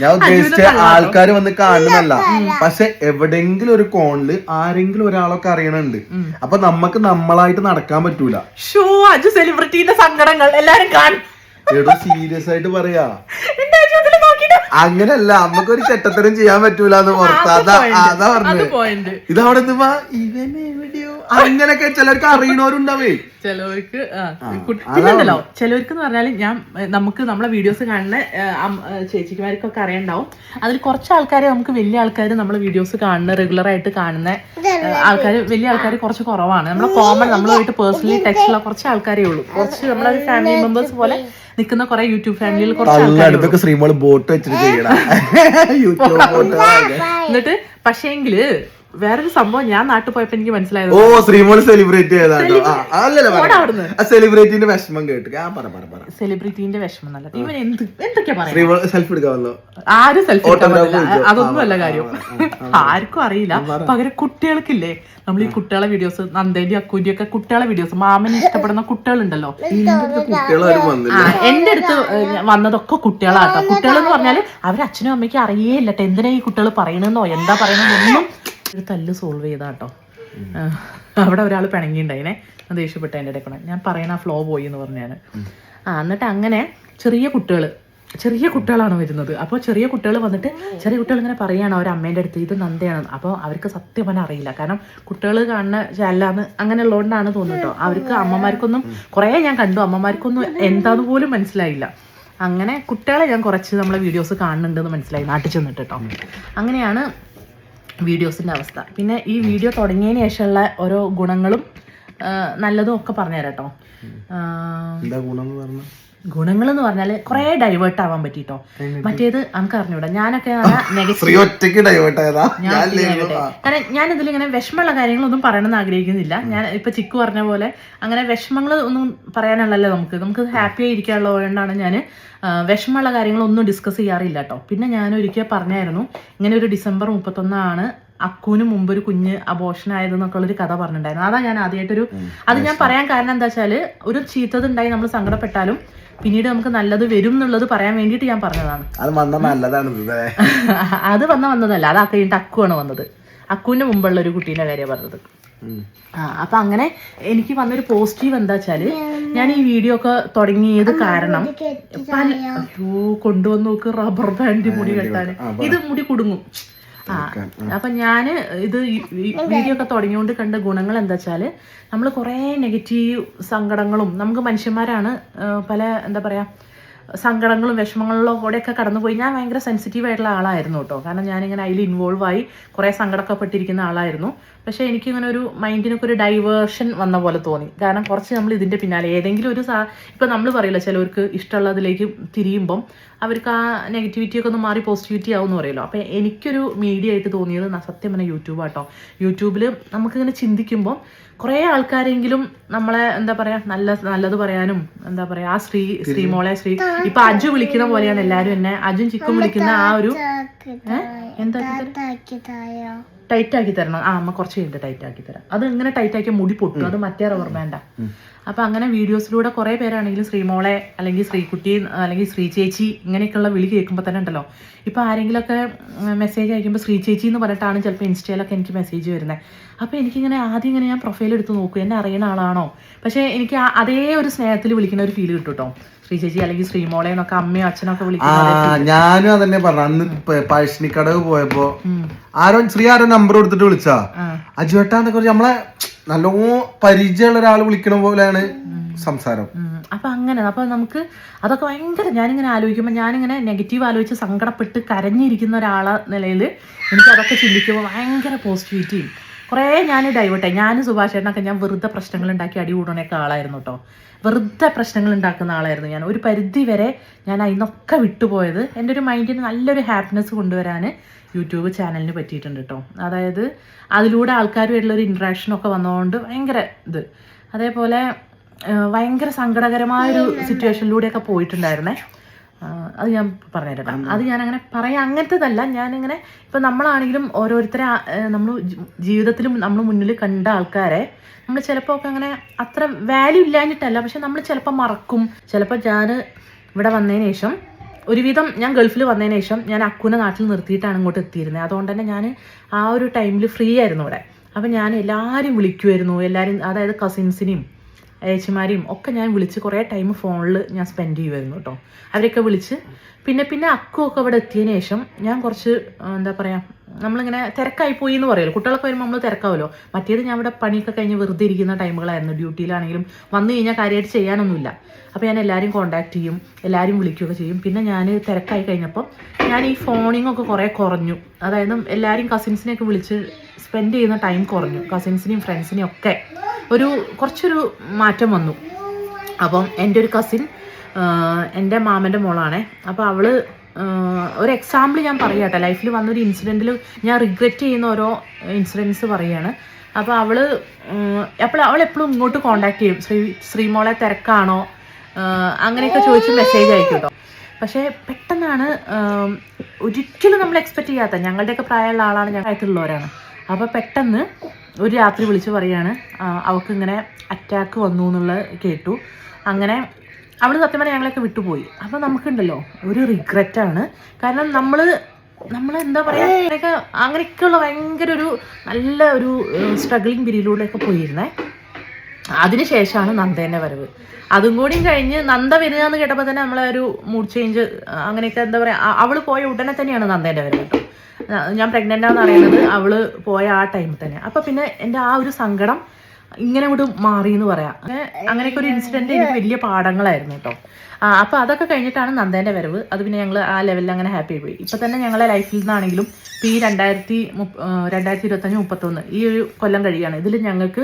ഞാൻ ഉദ്ദേശിച്ച ആൾക്കാർ വന്ന് കാണുന്നല്ല. പക്ഷെ എവിടെങ്കിലും ഒരു കോണില് ആരെങ്കിലും ഒരാളൊക്കെ അറിയണുണ്ട്. അപ്പൊ നമുക്ക് നമ്മളായിട്ട് നടക്കാൻ പറ്റൂല. സെലിബ്രിറ്റീന്റെ സങ്കടങ്ങൾ എല്ലാരും കാണും. എടോ സീരിയസ് ആയിട്ട് പറയാ. അങ്ങനല്ല, നമുക്കൊരു ചെറ്റത്തരം ചെയ്യാൻ പറ്റൂല എന്ന് പുറത്ത്. അതാ പറഞ്ഞത്. ഇതവിടെ ഇവന് എവിടെയോ അങ്ങനൊക്കെ ചിലർക്ക് അറിയണവരുണ്ടാവേ. ചിലവർക്ക് പിന്നെന്തല്ലോ ചിലവർക്ക് എന്ന് പറഞ്ഞാല് നമുക്ക് നമ്മളെ വീഡിയോസ് കാണുന്ന ചേച്ചിമാർക്കൊക്കെ അറിയണ്ടാവും. അതിൽ കുറച്ച് ആൾക്കാരെ നമുക്ക് വലിയ ആൾക്കാർ നമ്മളെ വീഡിയോസ് കാണുന്ന റെഗുലർ ആയിട്ട് കാണുന്ന ആൾക്കാർ വലിയ ആൾക്കാർ കുറച്ച് കുറവാണ്. നമ്മളെ കോമൺ നമ്മളുമായിട്ട് പേഴ്സണലി ടച്ചുള്ള കുറച്ച് ആൾക്കാരേ ഉള്ളൂ. കുറച്ച് നമ്മളെ ഫാമിലി മെമ്പേഴ്സ് പോലെ നിൽക്കുന്ന കുറെ യൂട്യൂബ് ഫാമിലിയിൽ കുറച്ച് ആൾക്കാർ ശ്രീമോള് ബോട്ട് വെച്ചിട്ട് ചെയ്യണം. എന്നിട്ട് പക്ഷേങ്കില് വേറൊരു സംഭവം ഞാൻ നാട്ടിൽ പോയപ്പോ എനിക്ക് മനസ്സിലായത്. ഓ ശ്രീമോള് സെലിബ്രേറ്റ് ചെയ്താണോ? സെലിബ്രിറ്റീന്റെ വിഷമം കേട്ടു. സെലിബ്രിറ്റീന്റെ വിഷമം നല്ല ഇവൻ എന്തൊക്കെയാ പറയുക. സെൽഫി എടുക്കാമല്ലോ. ആരും സെൽഫി അതൊന്നും അല്ല കാര്യം. ആർക്കും അറിയില്ല. പകരം കുട്ടികൾക്കില്ലേ നമ്മൾ ഈ കുട്ടികളെ വീഡിയോസ് നന്ദേന്റെ അക്കൂന്റെ ഒക്കെ കുട്ടികളെ വീഡിയോസ് മാമന് ഇഷ്ടപ്പെടുന്ന കുട്ടികളുണ്ടല്ലോ. എന്റെ അടുത്ത് വന്നതൊക്കെ കുട്ടികളാട്ടോ. കുട്ടികൾ എന്ന് പറഞ്ഞാല് അവരച്ഛനും അമ്മയ്ക്കും അറിയേയില്ല എന്തിനാ ഈ കുട്ടികൾ പറയണെന്നോ എന്താ പറയണെന്നൊന്നും. ഒരു തല്ല് സോൾവ് ചെയ്താട്ടോ. അവിടെ ഒരാൾ പിണങ്ങിണ്ടായിനെ ദേഷ്യപ്പെട്ട എൻ്റെ ഇടയ്ക്കൂടെ ഞാൻ പറയണ ഫ്ലോ പോയി എന്ന് പറഞ്ഞാല്. എന്നിട്ട് അങ്ങനെ ചെറിയ കുട്ടികളാണ് വരുന്നത്. അപ്പോൾ ചെറിയ കുട്ടികൾ വന്നിട്ട് ചെറിയ കുട്ടികൾ ഇങ്ങനെ പറയുകയാണ് അവർ അമ്മേൻ്റെ അടുത്ത് ഇത് നന്ദയാണ്. അപ്പോൾ അവർക്ക് സത്യം പറഞ്ഞാൽ അറിയില്ല. കാരണം കുട്ടികൾ കാണുന്ന ചാനലാന്ന് അങ്ങനെ ഉള്ളതുകൊണ്ടാണ് തോന്നുന്നു. അവർക്ക് അമ്മമാർക്കൊന്നും കുറേ ഞാൻ കണ്ടു അമ്മമാർക്കൊന്നും എന്താന്ന് പോലും മനസ്സിലായില്ല. അങ്ങനെ കുട്ടികളെ ഞാൻ കുറച്ച് നമ്മളെ വീഡിയോസ് കാണുന്നുണ്ടെന്ന് മനസ്സിലായി നാട്ടിൽ ചെന്നിട്ട് കേട്ടോ. അങ്ങനെയാണ് വീഡിയോസിൻ്റെ അവസ്ഥ. പിന്നെ ഈ വീഡിയോ തുടങ്ങിയതിന് ശേഷമുള്ള ഓരോ ഗുണങ്ങളും നല്ലതും ഒക്കെ പറഞ്ഞുതരാം കേട്ടോ. ഗുണങ്ങൾ എന്ന് പറഞ്ഞാൽ കുറെ ഡൈവേർട്ട് ആവാൻ പറ്റിട്ടോ. മറ്റേത് നമുക്ക് അറിഞ്ഞൂടാ. ഞാനൊക്കെ കാരണം ഞാൻ ഇതിലിങ്ങനെ വിഷമമുള്ള കാര്യങ്ങളൊന്നും പറയണമെന്ന് ആഗ്രഹിക്കുന്നില്ല. ഞാൻ ഇപ്പൊ ചിക്കു പറഞ്ഞ പോലെ അങ്ങനെ വിഷമങ്ങൾ ഒന്നും പറയാനുള്ളല്ലോ. നമുക്ക് ഹാപ്പി ആയി ഇരിക്കാനുള്ളതുകൊണ്ടാണ് ഞാൻ വിഷമമുള്ള കാര്യങ്ങളൊന്നും ഡിസ്കസ് ചെയ്യാറില്ല കേട്ടോ. പിന്നെ ഞാൻ ഒരിക്കൽ പറഞ്ഞായിരുന്നു ഇങ്ങനെ ഒരു December 31 അക്കൂന് മുമ്പ് ഒരു കുഞ്ഞ് അബോർഷൻ ആയതെന്നൊക്കെ ഉള്ളൊരു കഥ പറഞ്ഞിട്ടുണ്ടായിരുന്നു. അതാ ഞാൻ ആദ്യമായിട്ടൊരു അത് ഞാൻ പറയാൻ കാരണം എന്താ വെച്ചാല് ഒരു ചീത്തതുണ്ടായി നമ്മൾ സങ്കടപ്പെട്ടാലും പിന്നീട് നമുക്ക് നല്ലത് വരും എന്നുള്ളത് പറയാൻ വേണ്ടിയിട്ട് ഞാൻ പറഞ്ഞതാണ്. അത് വന്നതല്ല, അത് കഴിഞ്ഞിട്ട് അക്കുവാണ് വന്നത്. അക്കുവിന്റെ മുമ്പുള്ള ഒരു കുട്ടീന്റെ കാര്യം പറഞ്ഞത്. അപ്പൊ അങ്ങനെ എനിക്ക് വന്നൊരു പോസിറ്റീവ് എന്താ വെച്ചാല് ഞാൻ ഈ വീഡിയോ ഒക്കെ തുടങ്ങിയത് കാരണം കൊണ്ടുവന്ന് നോക്ക് റബ്ബർ ബാൻഡ് മുടി കെട്ടാന്. ഇത് മുടി കുടുങ്ങും. അപ്പൊ ഞാന് ഇത് വീഡിയോ ഒക്കെ തുടങ്ങിയോണ്ട് കണ്ട ഗുണങ്ങൾ എന്താ വെച്ചാല് നമ്മൾ കുറെ നെഗറ്റീവ് സങ്കടങ്ങളും, നമുക്ക് മനുഷ്യന്മാരാണ് പല എന്താ പറയാ സങ്കടങ്ങളും വിഷമങ്ങളിലും കൂടെയൊക്കെ കടന്നുപോയി. ഞാൻ ഭയങ്കര സെൻസിറ്റീവ് ആയിട്ടുള്ള ആളായിരുന്നു കേട്ടോ. കാരണം ഞാനിങ്ങനെ അതിൽ ഇൻവോൾവ് ആയി കുറേ സങ്കടമൊക്കെ പെട്ടിരിക്കുന്ന ആളായിരുന്നു. പക്ഷേ എനിക്കിങ്ങനെ ഒരു മൈൻഡിനൊക്കെ ഒരു ഡൈവേർഷൻ വന്ന പോലെ തോന്നി. കാരണം കുറച്ച് നമ്മൾ ഇതിൻ്റെ പിന്നാലെ ഏതെങ്കിലും ഒരു ഇപ്പം നമ്മൾ പറയില്ല, ചിലവർക്ക് ഇഷ്ടമുള്ളതിലേക്ക് തിരിയുമ്പം അവർക്ക് ആ നെഗറ്റിവിറ്റിയൊക്കെ ഒന്ന് മാറി പോസിറ്റിവിറ്റി ആവും എന്ന് പറയുമല്ലോ. അപ്പോൾ എനിക്കൊരു മീഡിയ ആയിട്ട് തോന്നിയത് സത്യം പറഞ്ഞാൽ യൂട്യൂബാട്ടോ. യൂട്യൂബിൽ നമുക്കിങ്ങനെ ചിന്തിക്കുമ്പോൾ കുറേ ആൾക്കാരെങ്കിലും നമ്മളെ എന്താ പറയാ നല്ലത് പറയാനും എന്താ പറയാ ആ ശ്രീമോളെ ഇപ്പൊ അജു വിളിക്കുന്ന പോലെയാണ് എല്ലാരും എന്നെ അജും ചിക്കും വിളിക്കുന്ന ആ ഒരു എന്താ ടൈറ്റ് ആക്കി തരണം. അമ്മ കുറച്ച് കഴിഞ്ഞിട്ട് ടൈറ്റ് ആക്കി തരാം. അത് ഇങ്ങനെ ടൈറ്റ് ആക്കിയ മുടി പൊട്ടും, അത് മറ്റേ റബ്ബർ ബാൻഡാ. അപ്പൊ അങ്ങനെ വീഡിയോസിലൂടെ കുറെ പേരാണെങ്കിലും ശ്രീമോളെ അല്ലെങ്കിൽ ശ്രീകുട്ടി അല്ലെങ്കിൽ ശ്രീ ചേച്ചി ഇങ്ങനെയൊക്കെയുള്ള വിളി കേൾക്കുമ്പോൾ തന്നെ ഉണ്ടല്ലോ, ഇപ്പൊ ആരെങ്കിലുമൊക്കെ മെസ്സേജ് അയക്കുമ്പോൾ ശ്രീ ചേച്ചി എന്ന് പറഞ്ഞിട്ടാണ് ചിലപ്പോൾ ഇൻസ്റ്റയിലൊക്കെ എനിക്ക് മെസ്സേജ് വരുന്നത്. അപ്പോൾ എനിക്കിങ്ങനെ ആദ്യം ഇങ്ങനെ ഞാൻ പ്രൊഫൈൽ എടുത്ത് നോക്കും, എന്നെ അറിയുന്ന ആളാണോ. പക്ഷേ എനിക്ക് അതേ ഒരു സ്നേഹത്തിൽ വിളിക്കുന്ന ഒരു ഫീൽ കിട്ടും കേട്ടോ. ശ്രീ ചേച്ചി അല്ലെങ്കിൽ ശ്രീമോളെ എന്നൊക്കെ അമ്മയും അച്ഛനൊക്കെ വിളിക്കുന്നത്. ഞാനും അതന്നെ പറഞ്ഞു. അന്ന് പഴശ്ശിനിക്കടവ് പോയപ്പോ ആരോ നമ്പർ കൊടുത്തിട്ട് വിളിച്ചാ അജുവേട്ടാന്നൊക്കെ നമ്മളെ നല്ലോ പരിചയമുള്ള ഒരാൾ വിളിക്കണ പോലെയാണ് സംസാരം. അപ്പൊ അങ്ങനെ അപ്പൊ നമുക്ക് അതൊക്കെ ഭയങ്കര ഞാനിങ്ങനെ ആലോചിക്കുമ്പോൾ ഞാനിങ്ങനെ നെഗറ്റീവ് ആലോചിച്ച് സങ്കടപ്പെട്ട് കരഞ്ഞിരിക്കുന്ന ഒരാളെ നിലയിൽ എനിക്ക് അതൊക്കെ ചിന്തിക്കുമ്പോൾ ഭയങ്കര പോസിറ്റിവിറ്റിയും കുറേ ഞാൻ ഡൈവേർട്ടായി. ഞാൻ സുഭാഷ് ചേട്ടനൊക്കെ ഞാൻ വെറുതെ പ്രശ്നങ്ങൾ ഉണ്ടാക്കി അടി കൂടണൊക്കെ ആളായിരുന്നു കേട്ടോ. വെറുതെ പ്രശ്നങ്ങൾ ഉണ്ടാക്കുന്ന ആളായിരുന്നു ഞാൻ. ഒരു പരിധി വരെ ഞാൻ അതിനൊക്കെ വിട്ടുപോയത് എൻ്റെ ഒരു മൈൻഡിന് നല്ലൊരു ഹാപ്പിനെസ് കൊണ്ടുവരാൻ യൂട്യൂബ് ചാനലിന് പറ്റിയിട്ടുണ്ട് കേട്ടോ. അതായത് അതിലൂടെ ആൾക്കാരുമായിട്ടുള്ളൊരു ഇൻട്രാക്ഷനൊക്കെ വന്നതുകൊണ്ട് ഭയങ്കര ഇത്. അതേപോലെ ഭയങ്കര സങ്കടകരമായൊരു സിറ്റുവേഷനിലൂടെയൊക്കെ പോയിട്ടുണ്ടായിരുന്നേ. അത് ഞാൻ പറഞ്ഞുതരാം. അത് ഞാനങ്ങനെ പറയാം അങ്ങനത്തേതല്ല. ഞാനിങ്ങനെ ഇപ്പം നമ്മളാണെങ്കിലും ഓരോരുത്തരെ നമ്മൾ ജീവിതത്തിലും നമ്മൾ മുന്നിൽ കണ്ട ആൾക്കാരെ നമ്മൾ ചിലപ്പോൾ ഒക്കെ അങ്ങനെ അത്ര വാല്യൂ ഇല്ലാഞ്ഞിട്ടല്ല, പക്ഷെ നമ്മൾ ചിലപ്പോൾ മറക്കും. ചിലപ്പോൾ ഞാൻ ഇവിടെ വന്നതിന് ശേഷം ഒരുവിധം ഞാൻ ഗൾഫിൽ വന്നതിന് ശേഷം ഞാൻ അക്കുനെ നാട്ടിൽ നിർത്തിയിട്ടാണ് ഇങ്ങോട്ട് എത്തിയിരുന്നത്. അതുകൊണ്ട് തന്നെ ഞാൻ ആ ഒരു ടൈമിൽ ഫ്രീ ആയിരുന്നു ഇവിടെ. അപ്പം ഞാൻ എല്ലാവരും വിളിക്കുമായിരുന്നു. എല്ലാവരും അതായത് കസിൻസിനെയും ഏച്ചിമാരെയും ഒക്കെ ഞാൻ വിളിച്ച് കുറേ ടൈം ഫോണിൽ ഞാൻ സ്പെൻഡ് ചെയ്യുമായിരുന്നു കേട്ടോ. അവരൊക്കെ വിളിച്ച് പിന്നെ അക്കുമൊക്കെ ഇവിടെ എത്തിയതിന് ശേഷം ഞാൻ കുറച്ച് എന്താ പറയുക നമ്മളിങ്ങനെ തിരക്കായിപ്പോയി എന്ന് പറയുമല്ലോ. കുട്ടികളൊക്കെ വരുമ്പോൾ നമ്മൾ തിരക്കാവുമല്ലോ. മറ്റേത് ഞാൻ ഇവിടെ പണിയൊക്കെ കഴിഞ്ഞ് വെറുതെ ഇരിക്കുന്ന ടൈമുകളായിരുന്നു. ഡ്യൂട്ടിയിലാണെങ്കിലും വന്നു കഴിഞ്ഞാൽ കാര്യമായിട്ട് ചെയ്യാനൊന്നുമില്ല. അപ്പോൾ ഞാൻ എല്ലാവരും കോൺടാക്ട് ചെയ്യും, എല്ലാവരും വിളിക്കുകയൊക്കെ ചെയ്യും. പിന്നെ ഞാൻ തിരക്കായി കഴിഞ്ഞപ്പോൾ ഞാൻ ഈ ഫോണിങ്ങൊക്കെ കുറേ കുറഞ്ഞു. അതായത് എല്ലാവരും കസിൻസിനെയൊക്കെ വിളിച്ച് സ്പെൻഡ് ചെയ്യുന്ന ടൈം കുറഞ്ഞു. കസിൻസിനെയും ഫ്രണ്ട്സിനെയും ഒക്കെ കുറച്ചൊരു മാറ്റം വന്നു. അപ്പം എൻ്റെ ഒരു കസിൻ എൻ്റെ മാമൻ്റെ മോളാണേ. അപ്പോൾ അവൾ ഒരു എക്സാമ്പിൾ ഞാൻ പറയാട്ടെ. ലൈഫിൽ വന്നൊരു ഇൻസിഡൻറ്റിൽ ഞാൻ റിഗ്രറ്റ് ചെയ്യുന്ന ഓരോ ഇൻസിഡൻസ് പറയുകയാണ്. അപ്പോൾ അവൾ എപ്പോഴും ഇങ്ങോട്ട് കോണ്ടാക്ട് ചെയ്യും. ശ്രീമോളെ തിരക്കാണോ അങ്ങനെയൊക്കെ ചോദിച്ച് മെസ്സേജ് അയക്കും കേട്ടോ. പക്ഷേ പെട്ടെന്നാണ് ഒരിക്കലും നമ്മൾ എക്സ്പെക്റ്റ് ചെയ്യാത്ത, ഞങ്ങളുടെയൊക്കെ പ്രായമുള്ള ആളാണ്, ഞങ്ങളായിട്ടുള്ളവരാണ്. അപ്പോൾ പെട്ടെന്ന് ഒരു രാത്രി വിളിച്ച് പറയുകയാണ് അവൾക്ക് ഇങ്ങനെ അറ്റാക്ക് വന്നു എന്നുള്ളത് കേട്ടു. അങ്ങനെ അവൾ സത്യം പറഞ്ഞാൽ ഞങ്ങളെയൊക്കെ വിട്ടുപോയി. അപ്പോൾ നമുക്കുണ്ടല്ലോ ഒരു റിഗ്രറ്റാണ്. കാരണം നമ്മൾ എന്താ പറയുക അങ്ങനെയൊക്കെയുള്ള ഭയങ്കര ഒരു നല്ല ഒരു സ്ട്രഗ്ലിങ് പീരീഡിലൂടെയൊക്കെ പോയിരുന്നേ. അതിനുശേഷമാണ് നന്ദേൻ്റെ വരവ്. അതും കൂടിയും കഴിഞ്ഞ് നന്ദ വരിക എന്ന് കേട്ടപ്പോൾ തന്നെ നമ്മളെ ഒരു മൂഡ് ചേഞ്ച് അങ്ങനെയൊക്കെ എന്താ പറയുക. അവൾ പോയ ഉടനെ തന്നെയാണ് നന്ദേൻ്റെ വരവ് കേട്ടോ. ഞാൻ പ്രഗ്നൻ്റാന്ന് അറിയുന്നത് അവൾ പോയ ആ ടൈമിൽ തന്നെ. അപ്പം പിന്നെ എൻ്റെ ആ ഒരു സങ്കടം ഇങ്ങനെ കൂടെ മാറി എന്ന് പറയാം. അങ്ങനെയൊക്കെ ഒരു ഇൻസിഡൻറ്റ് എനിക്ക് വലിയ പാഠങ്ങളായിരുന്നു കേട്ടോ. അപ്പോൾ അതൊക്കെ കഴിഞ്ഞിട്ടാണ് നന്ദേൻ്റെ വരവ്. അത് പിന്നെ ഞങ്ങൾ ആ ലെവലിൽ അങ്ങനെ ഹാപ്പി ആയി പോയി. ഇപ്പം തന്നെ ഞങ്ങളെ ലൈഫിൽ നിന്നാണെങ്കിലും ഇപ്പോൾ ഈ 2025-31 ഈ ഒരു കൊല്ലം കഴിയുകയാണ്. ഇതിൽ ഞങ്ങൾക്ക്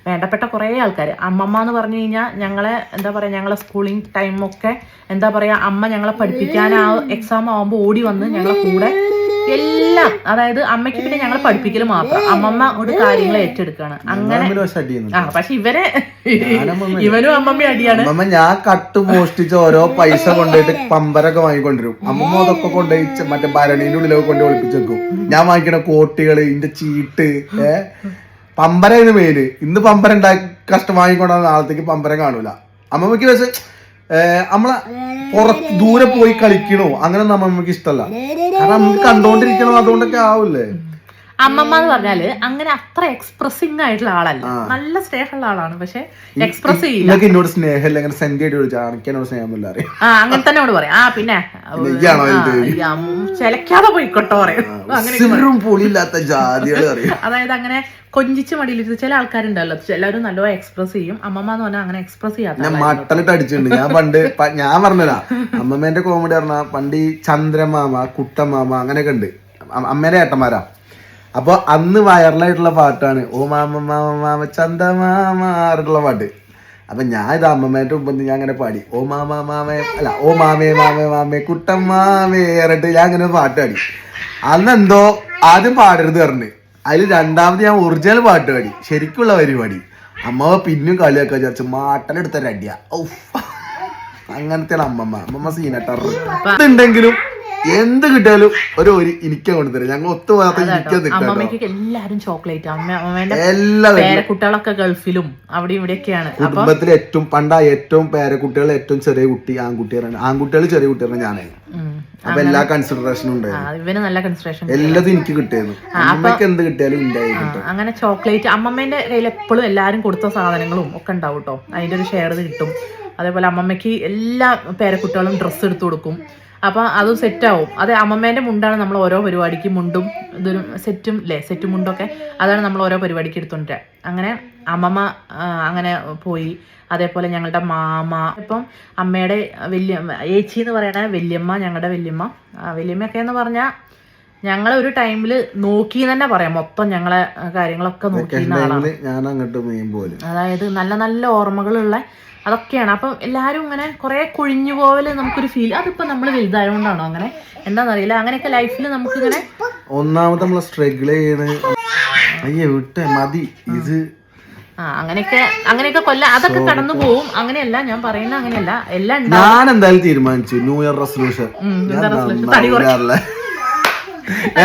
വേണ്ടപ്പെട്ട കുറേ ആൾക്കാർ, അമ്മമ്മ എന്ന് പറഞ്ഞു കഴിഞ്ഞാൽ ഞങ്ങളെ എന്താ പറയുക ഞങ്ങളെ സ്കൂളിങ് ടൈമൊക്കെ എന്താ പറയുക അമ്മ ഞങ്ങളെ പഠിപ്പിക്കാൻ ആ എക്സാം ആകുമ്പോൾ ഓടി വന്ന് ഞങ്ങളെ കൂടെ എല്ലാം. അതായത് അമ്മയ്ക്ക് പിന്നെ ഞങ്ങൾ പഠിപ്പിക്കൽ മാത്രം, അമ്മമ്മ ഒരു കാര്യങ്ങൾ ഏറ്റെടുക്കുകയാണ്. അങ്ങനെ പക്ഷെ ഇവനും അമ്മമ്മയും അടിയാണ്. അമ്മമ്മ ഞാൻ കട്ട് മോഷ്ടിച്ച് ഓരോ പൈസ കൊണ്ടുപോയിട്ട് പമ്പരൊക്കെ വാങ്ങിക്കൊണ്ടിരും. അമ്മമ്മ അതൊക്കെ കൊണ്ടുപോയി മറ്റേ ഭരണീന്റെ ഉള്ളിലൊക്കെ കൊണ്ട് ഒളിപ്പിച്ചു വെക്കും. ഞാൻ വാങ്ങിക്കണ കോട്ടികള്, ഇതിന്റെ ചീട്ട്, പമ്പരന്ന് മെയിന്. ഇന്ന് പമ്പര ഉണ്ടാക്കി കഷ്ടം വാങ്ങിക്കൊണ്ടാണ് നാളത്തേക്ക് പമ്പര കാണൂല. അമ്മമ്മക്ക് പക്ഷെ നമ്മളെ പുറത്ത് ദൂരെ പോയി കളിക്കണോ അങ്ങനെ അമ്മമ്മക്ക് ഇഷ്ടമല്ല. കാരണം നമുക്ക് കണ്ടോണ്ടിരിക്കണോ അതുകൊണ്ടൊക്കെ ആവൂലേ. അമ്മമ്മ എന്ന് പറഞ്ഞാല് അങ്ങനെ അത്ര എക്സ്പ്രസിംഗ് ആയിട്ടുള്ള ആളല്ല, നല്ല സ്നേഹമുള്ള ആളാണ്, പക്ഷെ എക്സ്പ്രസ് ചെയ്യില്ല. എന്നോട് സ്നേഹമില്ല, അങ്ങനെ സെന്റ് എന്നോട് സ്നേഹമൊന്നുമില്ല അറിയാം. അങ്ങനെ തന്നെ അവള് പറയാം. പിന്നെ ചിലക്കാതെ പോയിക്കോട്ടോ പറയും. പൊളിയില്ലാത്ത ജാതികൾ അറിയാം. അതായത് അങ്ങനെ കൊഞ്ചിച്ച് മടിയിലിരുന്ന് ചില ആൾക്കാരുണ്ടല്ലോ, എല്ലാവരും നല്ലോണം എക്സ്പ്രസ് ചെയ്യും. അമ്മമ്മ എന്ന് പറഞ്ഞാൽ അങ്ങനെ എക്സ്പ്രസ് ചെയ്യാത്ത. ഞാൻ മട്ടലിട്ട് അടിച്ചിട്ടുണ്ട്. ഞാൻ പറഞ്ഞതാ അമ്മമ്മേന്റെ കോമഡി പറഞ്ഞാ പണ്ട് ഈ ചന്ദ്രമാമ, കുട്ടമാമ അങ്ങനെയൊക്കെ ഉണ്ട്, അമ്മേന്റെ ഏട്ടന്മാരാ. അപ്പൊ അന്ന് വൈറലായിട്ടുള്ള പാട്ടാണ് ഓ മാമ മാമ മാമ ചന്ദമാമാറുള്ള പാട്ട്. അപ്പൊ ഞാൻ ഇത് അമ്മമ്മേന്റെ മുമ്പ് ഞാൻ അങ്ങനെ പാടി ഓ മാമ മാമേ അല്ല ഓ മാമേ മാമേ മാമേ കുട്ടമ്മാമേ പറഞ്ഞിട്ട് ഞാൻ അങ്ങനെ പാട്ട് പാടി. അന്നെന്തോ ആദ്യം പാടരുത് പറഞ്ഞ്, അതിൽ രണ്ടാമത് ഞാൻ ഒറിജിനൽ പാട്ട് പാടി, ശരിക്കുള്ള പരിപാടി. അമ്മ പിന്നും കളിയാക്കാൻ വിചാരിച്ചു, മാട്ടലെടുത്തരടിയ. അങ്ങനത്തെ അമ്മമ്മ സീനട്ടുണ്ടെങ്കിലും എന്ത് കിട്ടിയാലും ഒരു എനിക്ക് കൊണ്ടുതരാം. ഞങ്ങൾ ഒത്തു അമ്മമ്മയ്ക്ക് എല്ലാരും ചോക്ലേറ്റ്. പേരക്കുട്ടികളൊക്കെ ഗൾഫിലും അവിടെ ഇവിടെയൊക്കെയാണ്. കുടുംബത്തിലെ ഏറ്റവും ഏറ്റവും പേരക്കുട്ടികൾ ഏറ്റവും ചെറിയ കുട്ടി ആൺകുട്ടികളാണ്. ആൺകുട്ടികൾ ചെറിയ കുട്ടികളാണ് ഞാനാണ്. അപ്പൊ എല്ലാ കൺസിഡറേഷനും ഉണ്ടായിരുന്നു. ഇവന് നല്ല കൺസിഡറേഷൻ എല്ലാതും എനിക്ക് കിട്ടിയത്. അമ്മയ്ക്ക് എന്ത് കിട്ടിയാലും ഉണ്ടായിരുന്നു. അങ്ങനെ ചോക്ലേറ്റ് അമ്മമ്മേന്റെ കയ്യിൽ എപ്പോഴും എല്ലാരും കൊടുത്ത സാധനങ്ങളും ഒക്കെ ഉണ്ടാവും കേട്ടോ. അതിന്റെ ഒരു ഷെയർ കിട്ടും. അതേപോലെ അമ്മമ്മയ്ക്ക് എല്ലാ പേരക്കുട്ടികളും ഡ്രസ്സ് എടുത്തു കൊടുക്കും. അപ്പം അത് സെറ്റാവും. അത് അമ്മമ്മേൻ്റെ മുണ്ടാണ് നമ്മൾ ഓരോ പരിപാടിക്ക് മുണ്ടും ഇതൊരു സെറ്റും സെറ്റും മുണ്ടൊക്കെ അതാണ് നമ്മൾ ഓരോ പരിപാടിക്ക് എടുത്തോണ്ടിരിക്കുക. അങ്ങനെ അമ്മമ്മ അങ്ങനെ പോയി. അതേപോലെ ഞങ്ങളുടെ മാമ, ഇപ്പം അമ്മയുടെ ഏച്ചി എന്ന് പറയണ വല്യമ്മ, ഞങ്ങളുടെ വല്യമ്മയൊക്കെ എന്ന് പറഞ്ഞാൽ ഞങ്ങളെ ഒരു ടൈമിൽ നോക്കി തന്നെ പറയാം. മൊത്തം ഞങ്ങളെ കാര്യങ്ങളൊക്കെ നോക്കിയിരുന്ന ആളാണ്. അതായത് നല്ല നല്ല ഓർമ്മകളുള്ള അതൊക്കെയാണ്. അപ്പം എല്ലാവരും ഇങ്ങനെ കുറെ കൊഴിഞ്ഞു പോവല് നമുക്കൊരു ഫീൽ. അതിപ്പോ നമ്മൾ വലുതായതുകൊണ്ടാണോ അങ്ങനെ എന്താണെന്നറിയില്ല. അങ്ങനെയൊക്കെ ലൈഫിൽ നമുക്കിങ്ങനെ ഒന്നാമത് നമ്മളെ സ്ട്രഗിൾ ചെയ്യണ മതി ഇത് അങ്ങനെയൊക്കെ അതൊക്കെ കടന്നു പോവും. അങ്ങനെയല്ല ഞാൻ പറയുന്നത്, അങ്ങനെയല്ല എല്ലാം. ഞാൻ എന്തായാലും തീരുമാനിച്ചു ന്യൂ ഇയർ റെസൊല്യൂഷൻ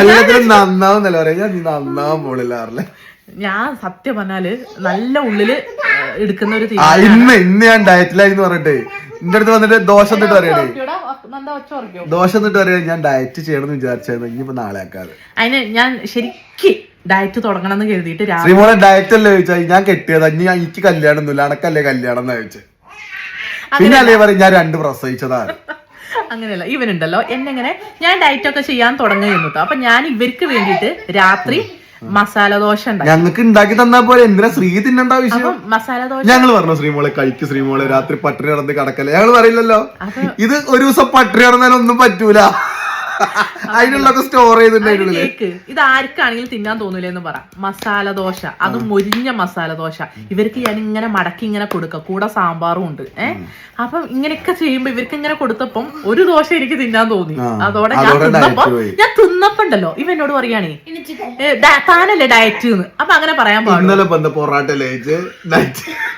എല്ലാത്തിനും നന്നാവുന്നല്ല പറയാ. ഞാൻ നന്നാവാൻ പോണില്ല. ഞാൻ സത്യം പറഞ്ഞാല് നല്ല ഉള്ളില് എടുക്കുന്ന ഒരു ഇന്ന് ഞാൻ ഡയറ്റിലായിന്ന് പറഞ്ഞിട്ട് എന്റെ അടുത്ത് വന്നിട്ട് ദോശം എന്നിട്ട് പറയണേ, ദോശം എന്നിട്ട് പറയാ ഞാൻ ഡയറ്റ് ചെയ്യണമെന്ന് വിചാരിച്ചായിരുന്നു. ഇനിയിപ്പോ നാളെ ആക്കാതെ അതിന് ഞാൻ ശരിക്കും ഡയറ്റ് തുടങ്ങണം എന്ന് കരുതിയിട്ട് ശ്രീമോളെ ഡയറ്റ് അല്ലേ ചോദിച്ചാ ഞാൻ കെട്ടിയതാ. ഇനി എനിക്ക് കല്യാണം ഒന്നുമില്ല, അണക്കല്ലേ കല്യാണം എന്നാ ചോദിച്ചത്. പിന്നെ അല്ലേ പറയും ഞാൻ 2 പ്രസവിച്ചതാണ്. അങ്ങനെയല്ല, ഇവനുണ്ടല്ലോ എന്നെങ്ങനെ ഞാൻ ഡയറ്റ് ഒക്കെ ചെയ്യാൻ തുടങ്ങുന്നു. അപ്പൊ ഞാൻ ഇവർക്ക് വേണ്ടിയിട്ട് രാത്രി മസാല ദോശ ഞങ്ങൾക്ക് ഉണ്ടാക്കി തന്നാ പോലെ എന്തിനാ ശ്രീ തിന്നണ്ട ആവശ്യം. മസാല ദോശ ഞങ്ങൾ പറഞ്ഞു ശ്രീമോളെ കഴിക്ക്, ശ്രീമോളെ രാത്രി പട്ടിണി കിടന്ന് കിടക്കല്ലേ. ഞങ്ങൾ പറയില്ലല്ലോ ഇത് ഒരു ദിവസം പട്ടിണി കിടന്നാലും ഒന്നും പറ്റൂല. അതിനുള്ളൊക്കെ സ്റ്റോർ ചെയ്തിട്ടുണ്ടെങ്കിൽ ഇത് ആർക്കാണെങ്കിലും തിന്നാൻ തോന്നൂല എന്ന് പറ. മസാല ദോശ, അതും മൊരിഞ്ഞ മസാല ദോശ ഇവർക്ക് ഞാൻ ഇങ്ങനെ മടക്കി ഇങ്ങനെ കൊടുക്ക, കൂടെ സാമ്പാറും ഉണ്ട്. അപ്പം ഇങ്ങനെയൊക്കെ ചെയ്യുമ്പോ ഇവർക്ക് ഇങ്ങനെ കൊടുത്തപ്പം ഒരു ദോശ എനിക്ക് തിന്നാൻ തോന്നി. അതോടെ ഞാൻ തിന്നപ്പോണ്ടല്ലോ ഇവനോട് പറയുകയാണേ താനല്ലേ ഡയറ്റ് എന്ന്. അപ്പൊ അങ്ങനെ പറയാൻ പാടില്ല. പൊറാട്ട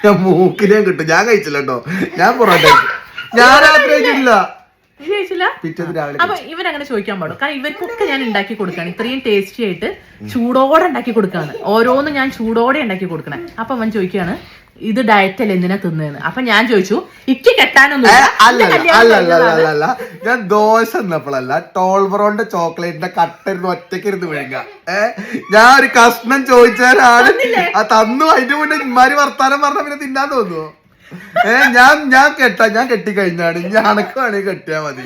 ഞാൻ മൂക്കിനെ കിട്ടും. ഞാൻ കഴിച്ചില്ല കേട്ടോ, ഞാൻ പൊറാട്ട ഞാൻ രാത്രി കഴിച്ചില്ല. അപ്പൊ ഇവരങ്ങനെ ചോദിക്കാൻ പാടും. കാരണം ഇവർക്കൊക്കെ ഞാൻ ഉണ്ടാക്കി കൊടുക്കാണ് ഇത്രയും ടേസ്റ്റി ആയിട്ട് ചൂടോടെ ഉണ്ടാക്കി കൊടുക്കാണ്. ഓരോന്നും ഞാൻ ചൂടോടെ ഉണ്ടാക്കി കൊടുക്കണേ. അപ്പൊ അവൻ ചോദിക്കാണ് ഇത് ഡയറ്റ് അല്ല എന്തിനാ തിന്നേന്ന്. അപ്പൊ ഞാൻ ചോദിച്ചു ഇക്ക് കെട്ടാനൊന്നും അല്ല. ഞാൻ ദോശ എന്നപ്പോഴല്ല ടോൾബ്രോന്റെ ചോക്ലേറ്റിന്റെ കട്ടരുന്ന് ഒറ്റക്കിരുന്ന് വിഴുങ്ങ. ഞാൻ ഒരു കഷ്ണം ചോദിച്ചാലാണ് ആ തന്നു. അതിന്റെ മുന്നേ ഇമാര് വർത്താനം പറഞ്ഞ പിന്നെ തിന്നാൻ തോന്നുവോ? ഞാൻ കെട്ടിക്കഴിഞ്ഞാണ് ഞാനൊക്കെ വേണമെങ്കിൽ കെട്ടിയാ മതി.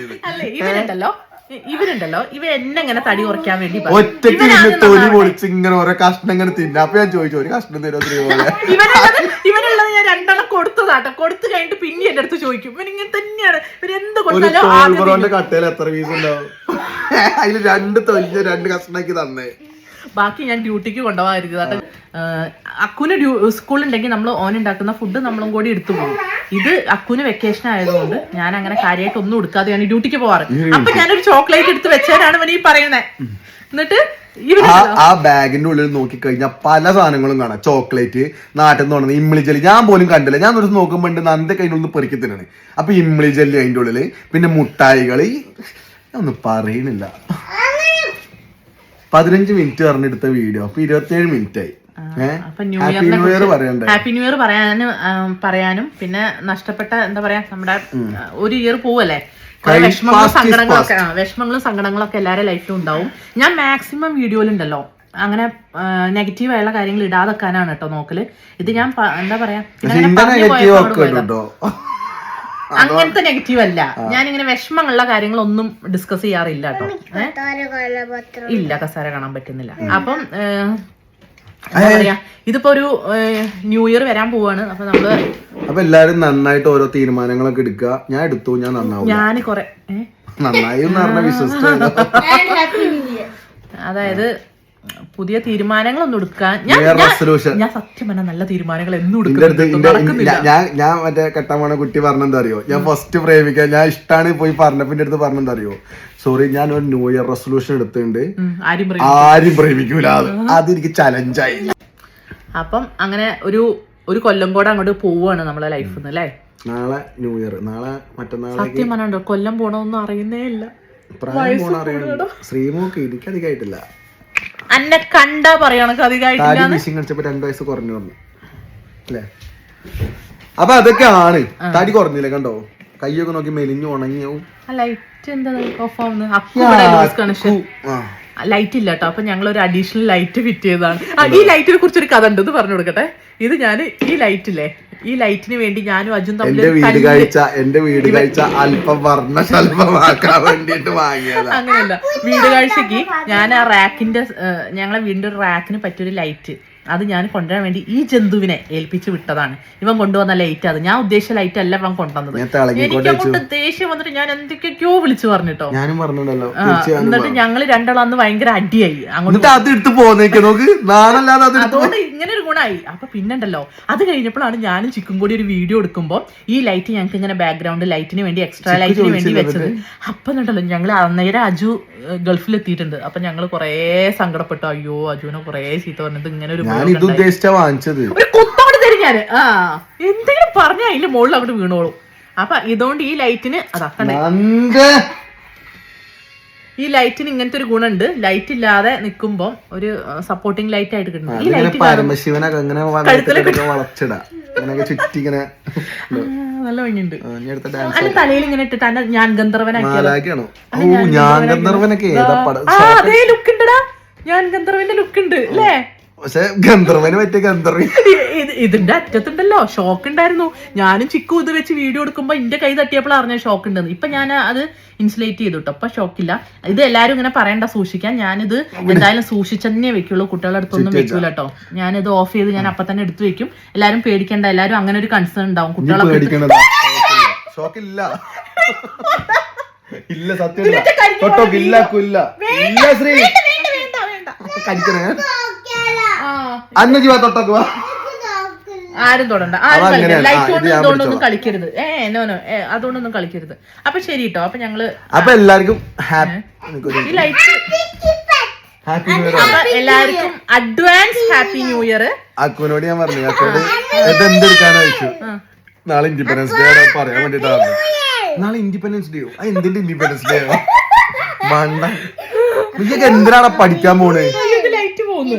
ഇവരുണ്ടല്ലോ ഇവ എന്നെ ഇങ്ങനെ തടി കുറയ്ക്കാൻ വേണ്ടി ഒറ്റയ്ക്ക് തൊലി പൊളിച്ച് ഇങ്ങനെ ഓരോ കഷ്ണം ഇങ്ങനെ തിന്നാ. അപ്പൊ ഞാൻ ചോദിച്ചു ഒരു കഷ്ണം തരുമോ ശ്രീമോളെ? ഇവനുള്ളത് ഞാൻ 2 കൊടുത്തതാട്ടോ. കൊടുത്തു കഴിഞ്ഞിട്ട് പിന്നെ എന്റെ അടുത്ത് ചോദിക്കും ഇവനിങ്ങനെ തന്നെയാണ്. ഇവരെന്ത് കൊടുത്താലും കട്ടയിൽ എത്ര പീസ് ഉണ്ടാവും? അതില് 2 തൊലിഞ്ഞ 2 കഷ്ണാക്കി തന്നേ. ബാക്കി ഞാൻ ഡ്യൂട്ടിക്ക് കൊണ്ടുപോകാതിരിക്കുന്നത്. അക്കുന് സ്കൂളുണ്ടെങ്കിൽ നമ്മൾ ഓനുണ്ടാക്കുന്ന ഫുഡ് നമ്മളും കൂടി എടുത്തു പോകും. ഇത് അക്കുന് വെക്കേഷൻ ആയതുകൊണ്ട് ഞാൻ അങ്ങനെ കാര്യമായിട്ട് ഒന്നും എടുക്കാതെയാണ് ഡ്യൂട്ടിക്ക് പോവാറ്. അപ്പൊ ഞാനൊരു ചോക്ലേറ്റ് എടുത്ത് വെച്ചാലാണ് ഇവൻ ഈ പറയുന്നത്. എന്നിട്ട് ആ ബാഗിന്റെ ഉള്ളിൽ നോക്കിക്കഴിഞ്ഞാൽ പല സാധനങ്ങളും കാണാം. ചോക്ലേറ്റ്, നാട്ടിൽ നിന്ന് കൊണ്ടുവന്ന ഇമ്മിളി ജെല്ലി ഞാൻ പോലും കണ്ടില്ല. ഞാൻ ഒരു ദിവസം നോക്കുമ്പോ നന്റെ കയ്യിലൊന്ന് പെറുക്കി തിന്നാണ്. അപ്പൊ ഇമ്മിളി ജെല്ലി അതിന്റെ ഉള്ളില്, പിന്നെ മുട്ടായികള്. ഒന്നും പറയണില്ല. 15 മിനിറ്റ് പറഞ്ഞെടുത്ത വീഡിയോ അപ്പൊ 27 മിനിറ്റ് ആയി. ഹാപ്പി ന്യൂ ഇയർ പറയാനും പിന്നെ നഷ്ടപ്പെട്ട എന്താ പറയാ നമ്മുടെ ഒരു ഇയർ പോവല്ലേ, വിഷമങ്ങളും സങ്കടങ്ങളൊക്കെ എല്ലാവരുടെ ലൈഫിലും ഉണ്ടാവും. ഞാൻ മാക്സിമം വീഡിയോയിലുണ്ടല്ലോ അങ്ങനെ നെഗറ്റീവായുള്ള കാര്യങ്ങൾ ഇടാതെക്കാനാണ് കേട്ടോ നോക്കല്. ഇത് ഞാൻ എന്താ പറയാ, അങ്ങനത്തെ നെഗറ്റീവ് അല്ല. ഞാനിങ്ങനെ വിഷമങ്ങളുള്ള കാര്യങ്ങളൊന്നും ഡിസ്കസ് ചെയ്യാറില്ല കേട്ടോ. ഇല്ല, കസാര കാണാൻ പറ്റുന്നില്ല. അപ്പം എന്താ പറയാ, ഇതിപ്പോ ഒരു ന്യൂ ഇയർ വരാൻ പോവാണ്. അപ്പൊ എല്ലാരും നന്നായിട്ട് ഓരോ തീരുമാനങ്ങളൊക്കെ എടുക്കുക. ഞാൻ എടുത്തു, ഞാൻ നന്നാവും. ഞാന് കൊറേ നന്നായി വിശ്വസിച്ചു. അതായത് പുതിയ തീരുമാനങ്ങളൊന്നും എടുക്കാൻ ഞാൻ സത്യം പറഞ്ഞ നല്ല തീരുമാനങ്ങൾ എന്നും എടുക്കുന്നില്ല. ഞാൻ മറ്റേ കെട്ടാമണ കുട്ടി പറഞ്ഞെന്താ അറിയോ, ഞാൻ ഫസ്റ്റ് പ്രേമിക്കാൻ ഞാൻ ഇഷ്ടാണ് പോയി പറഞ്ഞപ്പിന്റെ അടുത്ത് പറഞ്ഞെന്താ അറിയോ, സോറി ഞാൻ ഒരു ന്യൂ ഇയർ റെസൊല്യൂഷൻ എടുത്തിട്ടുണ്ട്, ആരും പ്രേമിക്കൂല. അതെനിക്ക് ചലഞ്ചായി. അപ്പം അങ്ങനെ ഒരു കൊല്ലം കൂടെ അങ്ങോട്ട് പോവാണ് നമ്മളെ ലൈഫിൽ നിന്ന് അല്ലേ. നാളെ ന്യൂ ഇയർ, നാളെ മറ്റന്നാളെ. സത്യം പറഞ്ഞോ കൊല്ലം പോണോന്നും അറിയുന്നേ ഇല്ല. ശ്രീമോക്ക് എനിക്കധികമായിട്ടില്ല. അന്നെ കണ്ടാ പറയണക്ക് അധികമായിട്ടില്ല. 2 വയസ്സ് കുറഞ്ഞു വന്നു അല്ലേ. അപ്പൊ അതൊക്കെയാണ്. തടി കുറഞ്ഞില്ലേ, കണ്ടോ കൈയൊക്കെ നോക്കി മെലിഞ്ഞു ഉണങ്ങിയാവും. ലൈറ്റ് എന്താ ഓഫ് ആവുന്നത്? ലൈറ്റ് ഇല്ല കേട്ടോ. അപ്പൊ ഞങ്ങൾ ഒരു അഡീഷണൽ ലൈറ്റ് ഫിറ്റ് ചെയ്തതാണ്. ഈ ലൈറ്റിനെ കുറിച്ചൊരു കഥ ഉണ്ട്, ഇത് പറഞ്ഞു കൊടുക്കട്ടെ. ഇത് ഞാൻ ഈ ലൈറ്റില്ലേ, ഈ ലൈറ്റിന് വേണ്ടി ഞാനും അജുൻ തമ്മിൽ എന്റെ വീട് കാഴ്ച അല്പം വർണ്ണശൽഭമാക്കാൻ വേണ്ടിട്ട് വാങ്ങിയതാ. അങ്ങനെയല്ല, വീട് കാഴ്ചക്ക് ഞാൻ ആ റാക്കിന്റെ, ഞങ്ങളെ വീടിന്റെ ഒരു റാക്കിന് പറ്റിയൊരു ലൈറ്റ് അത് ഞാൻ കൊണ്ടുവരാൻ വേണ്ടി ഈ ജന്തുവിനെ ഏൽപ്പിച്ച് വിട്ടതാണ്. ഇവൻ കൊണ്ടുവന്ന ലൈറ്റ്, അത് ഞാൻ ഉദ്ദേശിച്ച ലൈറ്റ് അല്ല ഇവൻ കൊണ്ടുവന്നത്. എനിക്ക് കൊണ്ട് ദേഷ്യം വന്നിട്ട് ഞാൻ എന്തൊക്കെയോ വിളിച്ചു പറഞ്ഞിട്ടോ. എന്നിട്ട് ഞങ്ങള് രണ്ടാളും അന്ന് ഭയങ്കര അടിയായി. അതുകൊണ്ട് ഇങ്ങനെ ഒരു ഗുണമായി. അപ്പൊ പിന്നെണ്ടല്ലോ, അത് കഴിഞ്ഞപ്പോഴാണ് ഞാനും ചിക്കും കൂടി ഒരു വീഡിയോ എടുക്കുമ്പോൾ ഈ ലൈറ്റ് ഞങ്ങൾക്ക് ഇങ്ങനെ ബാക്ക്ഗ്രൗണ്ട് ലൈറ്റിന് വേണ്ടി, എക്സ്ട്രാ ലൈറ്റിന് വേണ്ടി വെച്ചത്. അപ്പൊ ഉണ്ടല്ലോ ഞങ്ങൾ അന്നേരം അജു ഗൾഫിൽ എത്തിയിട്ടുണ്ട്. അപ്പൊ ഞങ്ങൾ കൊറേ സങ്കടപ്പെട്ടു. അയ്യോ അജുവിനെ കൊറേ ചീത്ത പറഞ്ഞത്, ഇങ്ങനെ ഒരു കുത്തോട് തരും ഞാന്. എന്തെങ്കിലും പറഞ്ഞാ അതിന്റെ മുകളിൽ അവിടെ വീണോളൂ. അപ്പൊ ഇതുകൊണ്ട് ഈ ലൈറ്റിന് ഈ ലൈറ്റിന് ഇങ്ങനത്തെ ഒരു ഗുണമുണ്ട്. ലൈറ്റ് ഇല്ലാതെ നിക്കുമ്പോ ഒരു സപ്പോർട്ടിങ് ലൈറ്റ് ആയിട്ട് കിട്ടുന്നു. ഈ ലൈറ്റ് നല്ല ഭംഗിയുണ്ട്. അല്ല തലയിൽ ഇങ്ങനെ ഇട്ടിട്ട് ഞാൻ ഗന്ധർവനാക്കിയാലോ. അതേ ലുക്ക് ഉണ്ടടാ, ഞാൻ ഗന്ധർവന്റെ ലുക്ക് ഉണ്ട് അല്ലേ. പക്ഷെ ഗന്ധർവന് പറ്റിയ ഗന്ധർവ ഇതിന്റെ അറ്റത്തുണ്ടല്ലോ ഷോക്ക് ഉണ്ടായിരുന്നു. ഞാനും ചിക്കു ഇത് വെച്ച് വീഡിയോ എടുക്കുമ്പോ എന്റെ കൈ തട്ടിയപ്പോൾ അറിഞ്ഞ ഷോക്ക് ഉണ്ടെന്ന്. ഇപ്പൊ ഞാൻ അത് ഇൻസുലേറ്റ് ചെയ്തു കേട്ടോ, അപ്പൊ ഷോക്കില്ല. ഇത് എല്ലാരും ഇങ്ങനെ പറയണ്ട സൂക്ഷിക്കാൻ. ഞാനിത് എന്തായാലും സൂക്ഷിച്ചെന്നേ വെക്കുള്ളൂ, കുട്ടികളുടെ അടുത്തൊന്നും വെക്കൂല കേട്ടോ. ഞാനിത് ഓഫ് ചെയ്ത് ഞാൻ അപ്പൊ തന്നെ എടുത്തു വെക്കും. എല്ലാരും പേടിക്കണ്ട, എല്ലാരും അങ്ങനെ ഒരു കൺസേൺ ഉണ്ടാവും കുട്ടികളെ. ആരും തൊടണ്ട, ആരും ലൈറ്റ് കളിക്കരുത്. അതുകൊണ്ടൊന്നും കളിക്കരുത്. അപ്പൊ ശരി കേട്ടോ. അപ്പൊ ഞങ്ങള് എല്ലാവർക്കും ഈ ലൈറ്റ് എല്ലാവർക്കും അഡ്വാൻസ് ഹാപ്പി ന്യൂ ഇയർ. അക്കുവിനോട് ഞാൻ പറഞ്ഞു, ഇതെന്തെടുക്കാന്ന് ചോദിച്ചു. നാളെ ഇൻഡിപെൻഡൻസ് ഡേ പറയാൻ വേണ്ടിട്ടാണ്. നാളെ ഇൻഡിപെൻഡൻസ് ഡേയോ? എന്തിന്റെ ഇൻഡിപെൻഡൻസ് ഡേ? മണ്ട, എന്തിനാണ് പഠിക്കാൻ പോണേ? ലൈറ്റ് പോകുന്നു.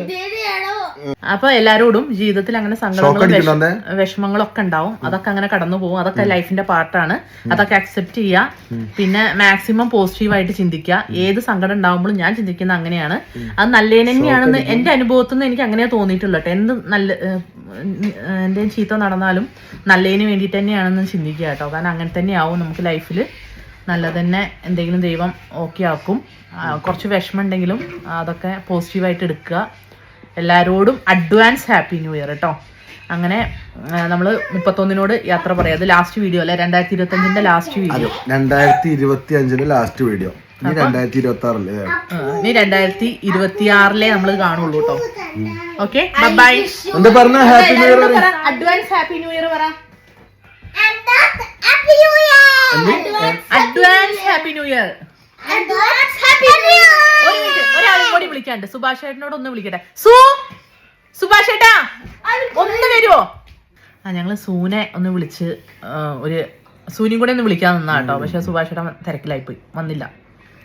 അപ്പൊ എല്ലാരോടും ജീവിതത്തിൽ അങ്ങനെ സങ്കടങ്ങളും വിഷമങ്ങളൊക്കെ ഉണ്ടാവും. അതൊക്കെ അങ്ങനെ കടന്നു പോകും. അതൊക്കെ ലൈഫിന്റെ പാർട്ടാണ്. അതൊക്കെ അക്സെപ്റ്റ് ചെയ്യുക. പിന്നെ മാക്സിമം പോസിറ്റീവായിട്ട് ചിന്തിക്കുക. ഏത് സങ്കടം ഉണ്ടാവുമ്പോഴും ഞാൻ ചിന്തിക്കുന്നത് അങ്ങനെയാണ്. അത് നല്ലതിന് തന്നെയാണെന്ന് എന്റെ അനുഭവത്തിൽ നിന്ന് എനിക്ക് അങ്ങനെ തോന്നിയിട്ടുള്ളൂ കേട്ടോ. എന്തെങ്കിലും ചീത്ത നടന്നാലും നല്ലതിന് വേണ്ടിയിട്ട് തന്നെയാണെന്ന് ചിന്തിക്കുക കേട്ടോ. കാരണം അങ്ങനെ തന്നെയാവും നമുക്ക് ലൈഫിൽ. നല്ലത് തന്നെ എന്തെങ്കിലും ദൈവം ഓക്കെ ആക്കും. കുറച്ച് വിഷമം ഉണ്ടെങ്കിലും അതൊക്കെ പോസിറ്റീവായിട്ട് എടുക്കുക. എല്ലാവരോടും അഡ്വാൻസ് ഹാപ്പി ന്യൂ ഇയർ കേട്ടോ. അങ്ങനെ നമ്മൾ 31 യാത്ര പറയാം. അത് ലാസ്റ്റ് വീഡിയോ അല്ലെ, 2025 ലാസ്റ്റ് വീഡിയോ. 2025 last video. ഇനി 2026 ഇനി 2026 നമ്മൾ കാണുള്ളൂ കേട്ടോ. Okay, bye. Advance happy new year പറ. Advance happy new year. ഒരാളും കൂടി വിളിക്കാണ്ട്. സുഭാഷ് ചേട്ടനോട് ഒന്ന് വിളിക്കട്ടെ. സുഭാഷ് ചേട്ടാ ഒന്ന് വരുവോ? ഞങ്ങള് സൂനെ ഒന്ന് വിളിച്ച് ഒരു സൂനിയും കൂടെ ഒന്ന് വിളിക്കാൻ നിന്നാ കേട്ടോ. പക്ഷെ സുഭാഷ് ചേട്ടൻ തിരക്കിലായി പോയി, വന്നില്ല.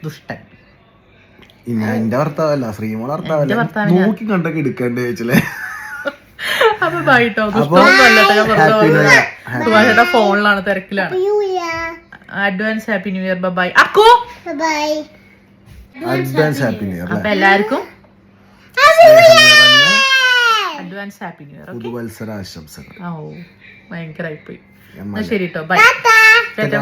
ദുഷ്ടൻ. എന്റെ ഭർത്താവല്ല, ശ്രീമോളെ ഭർത്താവല്ല. നോക്കി കണ്ടൊക്കെ എടുക്കണ്ടേ ചോദിച്ചല്ലേ. അപ്പൊ ബൈട്ടോ. സുഭാഷ് ചേട്ടാ ഫോണിലാണ്, തിരക്കിലാണ്. Advance happy new year. Bye Akku. Advance happy new year. അപ്പൊ എല്ലാവർക്കും അഡ്വാൻസ് ഹാപ്പി ന്യൂ ഇയർ. പുതുവത്സര ആശംസകൾ. ഓ ഭയങ്കരമായി പോയി. എം. ശരി കേട്ടോ, ബൈ.